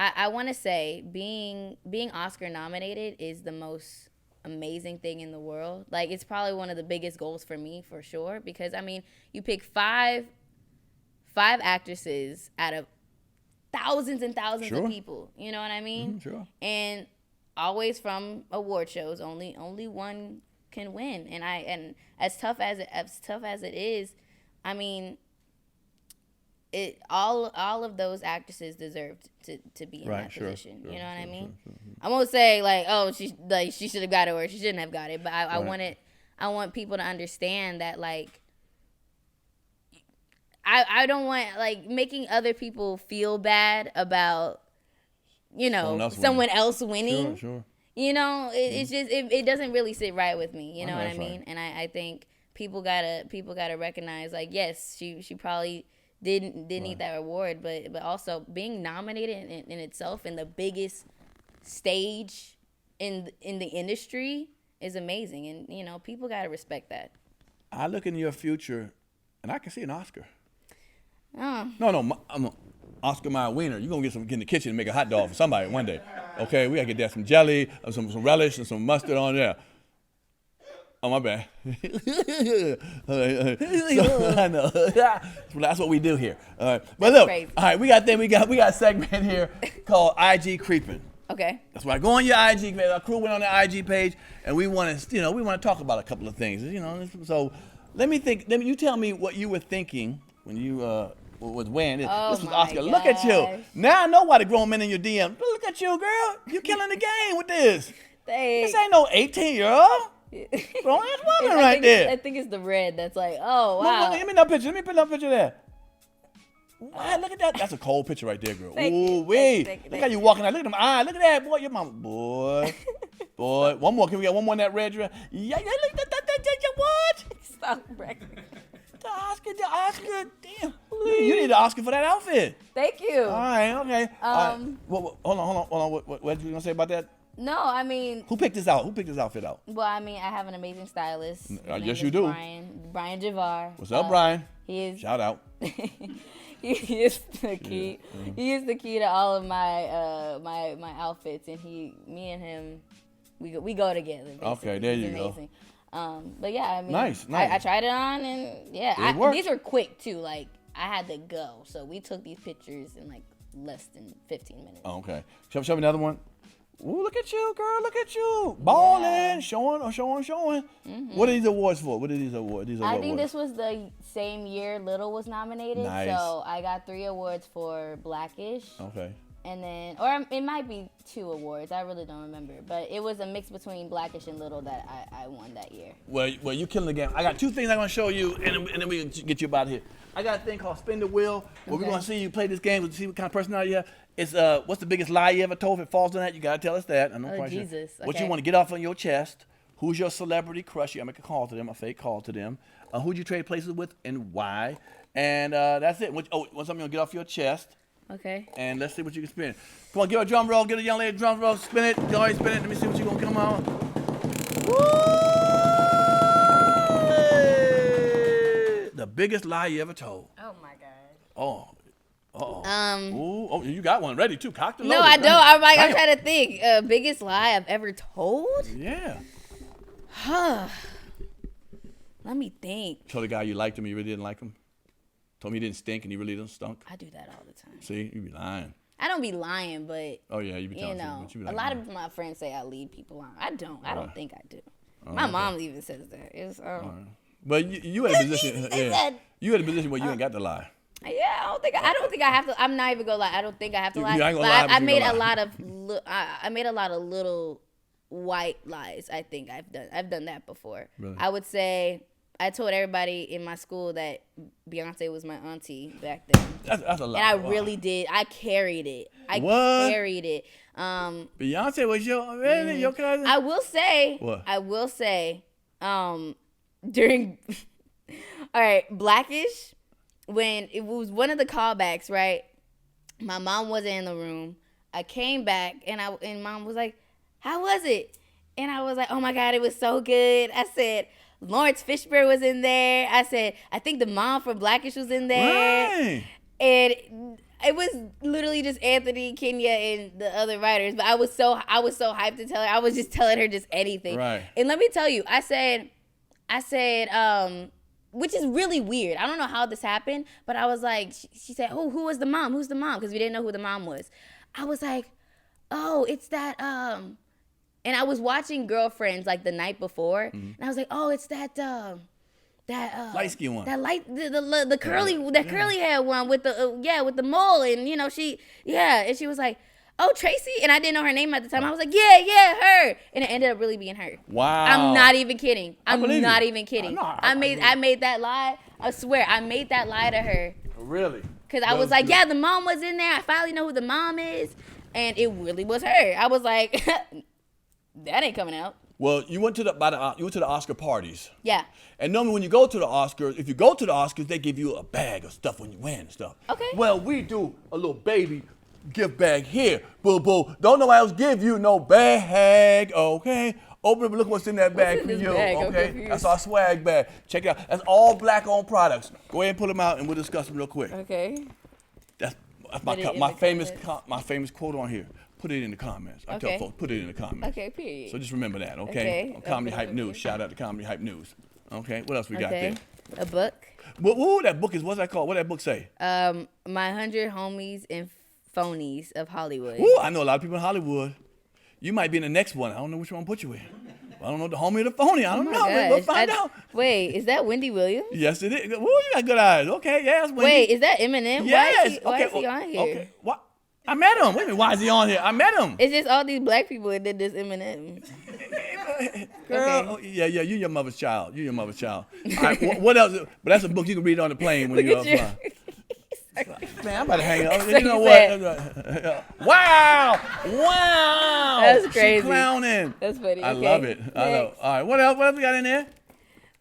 B: I want to say being Oscar nominated is the most amazing thing in the world. Like, it's probably one of the biggest goals for me, for sure, because I mean, you pick five actresses out of thousands and thousands of people. You know what I mean?
A: Sure.
B: And always from award shows, only one can win. And as tough as it is, I mean, all of those actresses deserved to be in that position. You know what I mean? I won't say like, oh, she should have got it or she shouldn't have got it, but I want people to understand that, like, I don't want like making other people feel bad about, you know, someone else winning. Sure. You know, it's just it doesn't really sit right with me. You know what I mean? Right. And I think people gotta recognize, like, yes, she probably didn't need that award, but also being nominated in itself in the biggest stage in the industry is amazing, and you know, people gotta respect that.
A: I look in your future, and I can see an Oscar.
B: Oh.
A: No, I'm Oscar Mayer Wiener. You're gonna get in the kitchen and make a hot dog for somebody one day. Okay, we gotta get that some jelly, some relish, and some mustard on there. Oh, my bad. I know. That's what we do here. All right. But look,
B: crazy.
A: All right, we got a segment here called IG Creeping.
B: Okay.
A: That's why I go on your IG page. Our crew went on the IG page, and we want to talk about a couple of things. You know, so you tell me what you were thinking when you was wearing this.
B: Oh,
A: This was
B: my
A: Oscar. Look at you. Now I know why the grown men in your DM. But look at you, girl. You killing the game with this.
B: Thanks.
A: This ain't no 18-year-old. Grown ass woman right there.
B: I think it's the red that's like, oh wow.
A: Give me that picture. Let me put that picture there. Wow, look at that. That's a cold picture right there, girl. Ooh wee. Look how you walking out. Look at them eyes. Look at that, boy. Your mama, boy. Boy. One more. Can we get one more in that red dress? Yeah. Look at that. What?
B: Stop bragging.
A: The Oscar. Damn. You need an Oscar for that outfit.
B: Thank you.
A: All right. Okay. Hold on. What did you gonna say about that?
B: No, I mean,
A: who picked this out? Who picked this outfit out?
B: Well, I mean, I have an amazing stylist.
A: Yes, you do.
B: Brian Javar.
A: What's up, Brian?
B: He is.
A: Shout out.
B: He is the key. Yeah. He is the key to all of my my outfits, and me and him, we go together. Basically.
A: Okay, there you
B: go. But yeah, I mean,
A: nice.
B: I tried it on, and yeah, these were quick too. Like, I had to go, so we took these pictures in like less than 15 minutes.
A: Oh, okay. Show me another one. Ooh, look at you, girl. Look at you. Balling, showing. Mm-hmm. What are these awards for? What are these awards?
B: I think this was the same year Little was nominated.
A: Nice.
B: So I got 3 awards for Blackish.
A: Okay.
B: And then, or it might be 2 awards. I really don't remember. But it was a mix between Blackish and Little that I won that year.
A: Well, you killing the game. I got 2 things I'm going to show you, and then we can get you about here. I got a thing called Spin the Wheel, where we're going to see you play this game, see what kind of personality you have. It's what's the biggest lie you ever told? If it falls on that, you got to tell us that.
B: Oh, Jesus. Okay.
A: What you want to get off on your chest. Who's your celebrity crush? You got to make a call to them, a fake call to them. Who'd you trade places with and why? And that's it. Want something to get off your chest.
B: Okay.
A: And let's see what you can spin. Come on, give her a drum roll. Get a young lady a drum roll. Spin it. Go ahead, spin it. Let me see what you're going to come on. Woo! The biggest lie you ever told.
B: Oh, my God.
A: Oh. Oh, you got one ready too. Cocked and loaded.
B: No, I don't. I'm trying to think. Biggest lie I've ever told?
A: Yeah.
B: Let me think.
A: Told the guy you liked him, you really didn't like him. Told me he didn't stink and he really didn't stunk.
B: I do that all the time.
A: See, you be lying.
B: I don't be lying, but
A: oh yeah, you be telling
B: a lot of my friends say I lead people on. I don't. I don't think I do. My mom even says that. It's
A: But you had a position. You had a position where you ain't got to lie.
B: Yeah, I don't think I have to. I'm not even gonna lie. I don't think I have to lie.
A: You ain't gonna lie,
B: I made a lot of. I made a lot of little white lies. I think I've done that before.
A: Really?
B: I would say I told everybody in my school that Beyonce was my auntie back then.
A: That's a lot.
B: And I really did. I carried it. I carried it.
A: Beyonce was your cousin?
B: I will say.
A: What?
B: I will say. During. All right, Blackish, when it was one of the callbacks, right? My mom wasn't in the room. I came back and Mom was like, "How was it?" And I was like, "Oh my God, it was so good." I said, Lawrence Fishburne was in there. I said, I think the mom from Blackish was in there.
A: Right.
B: And it was literally just Anthony, Kenya, and the other writers. But I was so hyped to tell her. I was just telling her just anything.
A: Right.
B: And let me tell you, I said, which is really weird. I don't know how this happened, but I was like, she said, "Oh, who was the mom? Who's the mom?" Because we didn't know who the mom was. I was like, "Oh, it's that." And I was watching Girlfriends like the night before, and I was like, "Oh, it's that
A: light skin one.
B: That the curly hair one with the with the mole." And and she was like, "Oh, Tracy," and I didn't know her name at the time. I was like, "Yeah, her," and it ended up really being her.
A: Wow.
B: I'm not even kidding. I'm not even kidding.
A: I
B: made that lie. I swear, I made that lie to her.
A: Really?
B: Because I was like, "Yeah, the mom was in there. I finally know who the mom is," and it really was her. I was like, "That ain't coming out."
A: Well, you went to the Oscar parties.
B: Yeah.
A: And normally when you go to the Oscars, if you go to the Oscars, they give you a bag of stuff when you win and stuff.
B: Okay.
A: Well, we do a little baby gift bag here. Boo boo. Don't nobody else give you no bag, okay? Open up and look what's in that bag for you, okay? That's our swag bag. Check it out. That's all black-owned products. Go ahead and pull them out and we'll discuss them real quick.
B: Okay.
A: That's my famous quote on here. Put it in the comments. I tell folks, put it in the comments.
B: Okay, period.
A: So just remember that, okay? On Comedy Hype News. Shout out to Comedy Hype News. Okay, what else we got there?
B: A book.
A: What that book is? What's that called? What that book say?
B: My 100 Homies and Phonies of Hollywood.
A: Ooh, I know a lot of people in Hollywood. You might be in the next one. I don't know which one to put you in. I don't know the homie or the phony. I don't know. We'll find out.
B: Wait, is that Wendy Williams?
A: Yes, it is. Ooh, you got good eyes. Okay, yeah, that's Wendy.
B: Wait, is that Eminem?
A: Yes.
B: Why is he on here?
A: Okay. What? I met him. Wait a minute. Why is he on here? I met him.
B: It's just all these black people and then this Eminem.
A: Girl, okay. Yeah, you're your mother's child. You're your mother's child. All right, what else? But that's a book you can read on the plane when you're flying. Man, I'm about to hang up. You know what? Wow!
B: That's crazy.
A: She's clowning.
B: That's funny.
A: I love it. I love. All right, what else? What else we got in there?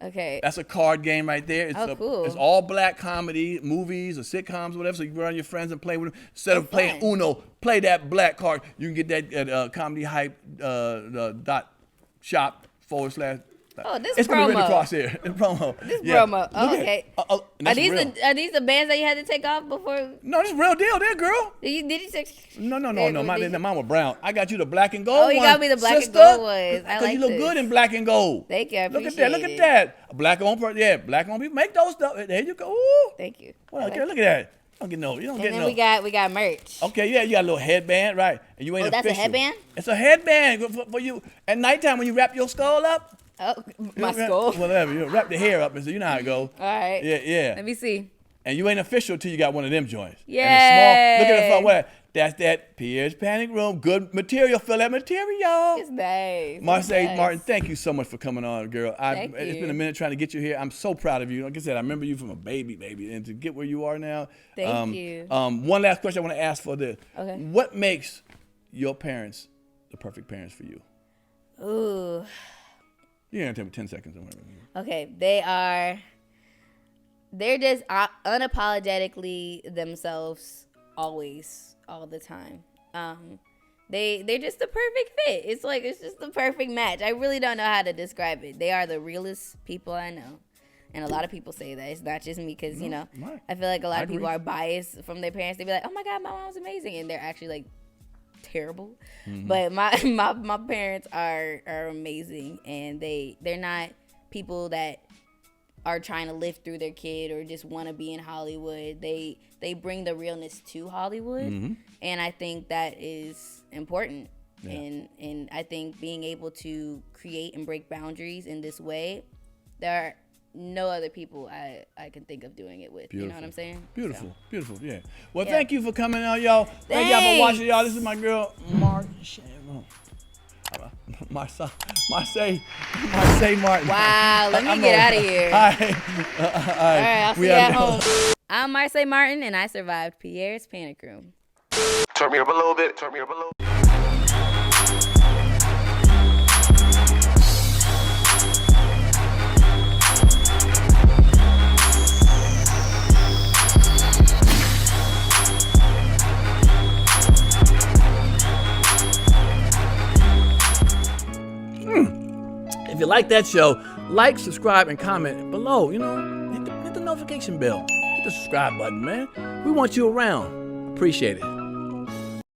B: Okay.
A: That's a card game right there. It's
B: cool.
A: It's all black comedy, movies or sitcoms, whatever. So you can run your friends and play with them. Instead of playing Uno, play that black card. You can get that at Comedy Hype .shop /
B: Oh, this
A: it's
B: promo.
A: gonna be written across here. It's promo.
B: This promo. Oh, okay. Are these the bands that you had to take off before?
A: No, this is real deal there, girl.
B: Did you take?
A: No. Mine were brown. I got you the black and gold
B: one.
A: one.
B: Oh, you got me the black
A: sister.
B: and gold ones. I like
A: you look good in black and gold.
B: Thank you. I
A: Look
B: appreciate
A: at that. Look at that. Black on black on people make those stuff. There you go. Ooh.
B: Thank you.
A: Well, okay, look at that. You don't get no.
B: And then we got merch.
A: Okay, yeah, you got a little headband, right? And you ain't
B: that's
A: official.
B: a headband?
A: It's a headband for you at nighttime when you wrap your skull up.
B: Oh, my skull.
A: Whatever. You wrap the hair up and so you know how it goes.
B: All right.
A: Yeah.
B: Let me see.
A: And you ain't official till you got one of them joints.
B: Yeah.
A: And look at the front. What? That's that Pierre's Panic Room. Good material. Feel that material.
B: It's nice.
A: Marsai Martin, thank you so much for coming on, girl.
B: Thank you.
A: It's been a minute trying to get you here. I'm so proud of you. Like I said, I remember you from a baby, and to get where you are now.
B: Thank you.
A: One last question I want to ask for this.
B: Okay.
A: What makes your parents the perfect parents for you?
B: Ooh.
A: You're going to tell me 10 seconds or whatever.
B: Okay. They're just unapologetically themselves always, all the time. They're just the perfect fit. It's just the perfect match. I really don't know how to describe it. They are the realest people I know. And a lot of people say that. It's not just me because,
A: right.
B: I feel like a lot of people are biased from their parents. They be like, "Oh my God, my mom's amazing." And they're actually like terrible. Mm-hmm. But my parents are amazing, and they're not people that are trying to live through their kid or just want to be in Hollywood. They bring the realness to Hollywood, mm-hmm. and I think that is important. Yeah. And I think being able to create and break boundaries in this way, there are no other people I can think of doing it with. Beautiful. You know what I'm saying?
A: Beautiful, beautiful, yeah. Well, thank you for coming out, y'all. Thank y'all for watching, y'all. This is my girl, Marsai. Marsai Martin.
B: Wow, let me get out of here.
A: All right.
B: All right, I'll see you at home. I'm Marsai Martin, and I survived Pierre's panic room.
C: Turn me up a little bit. Turn me up a little.
A: If you like that show, like, subscribe, and comment below. You know, hit the notification bell. Hit the subscribe button, man. We want you around. Appreciate it.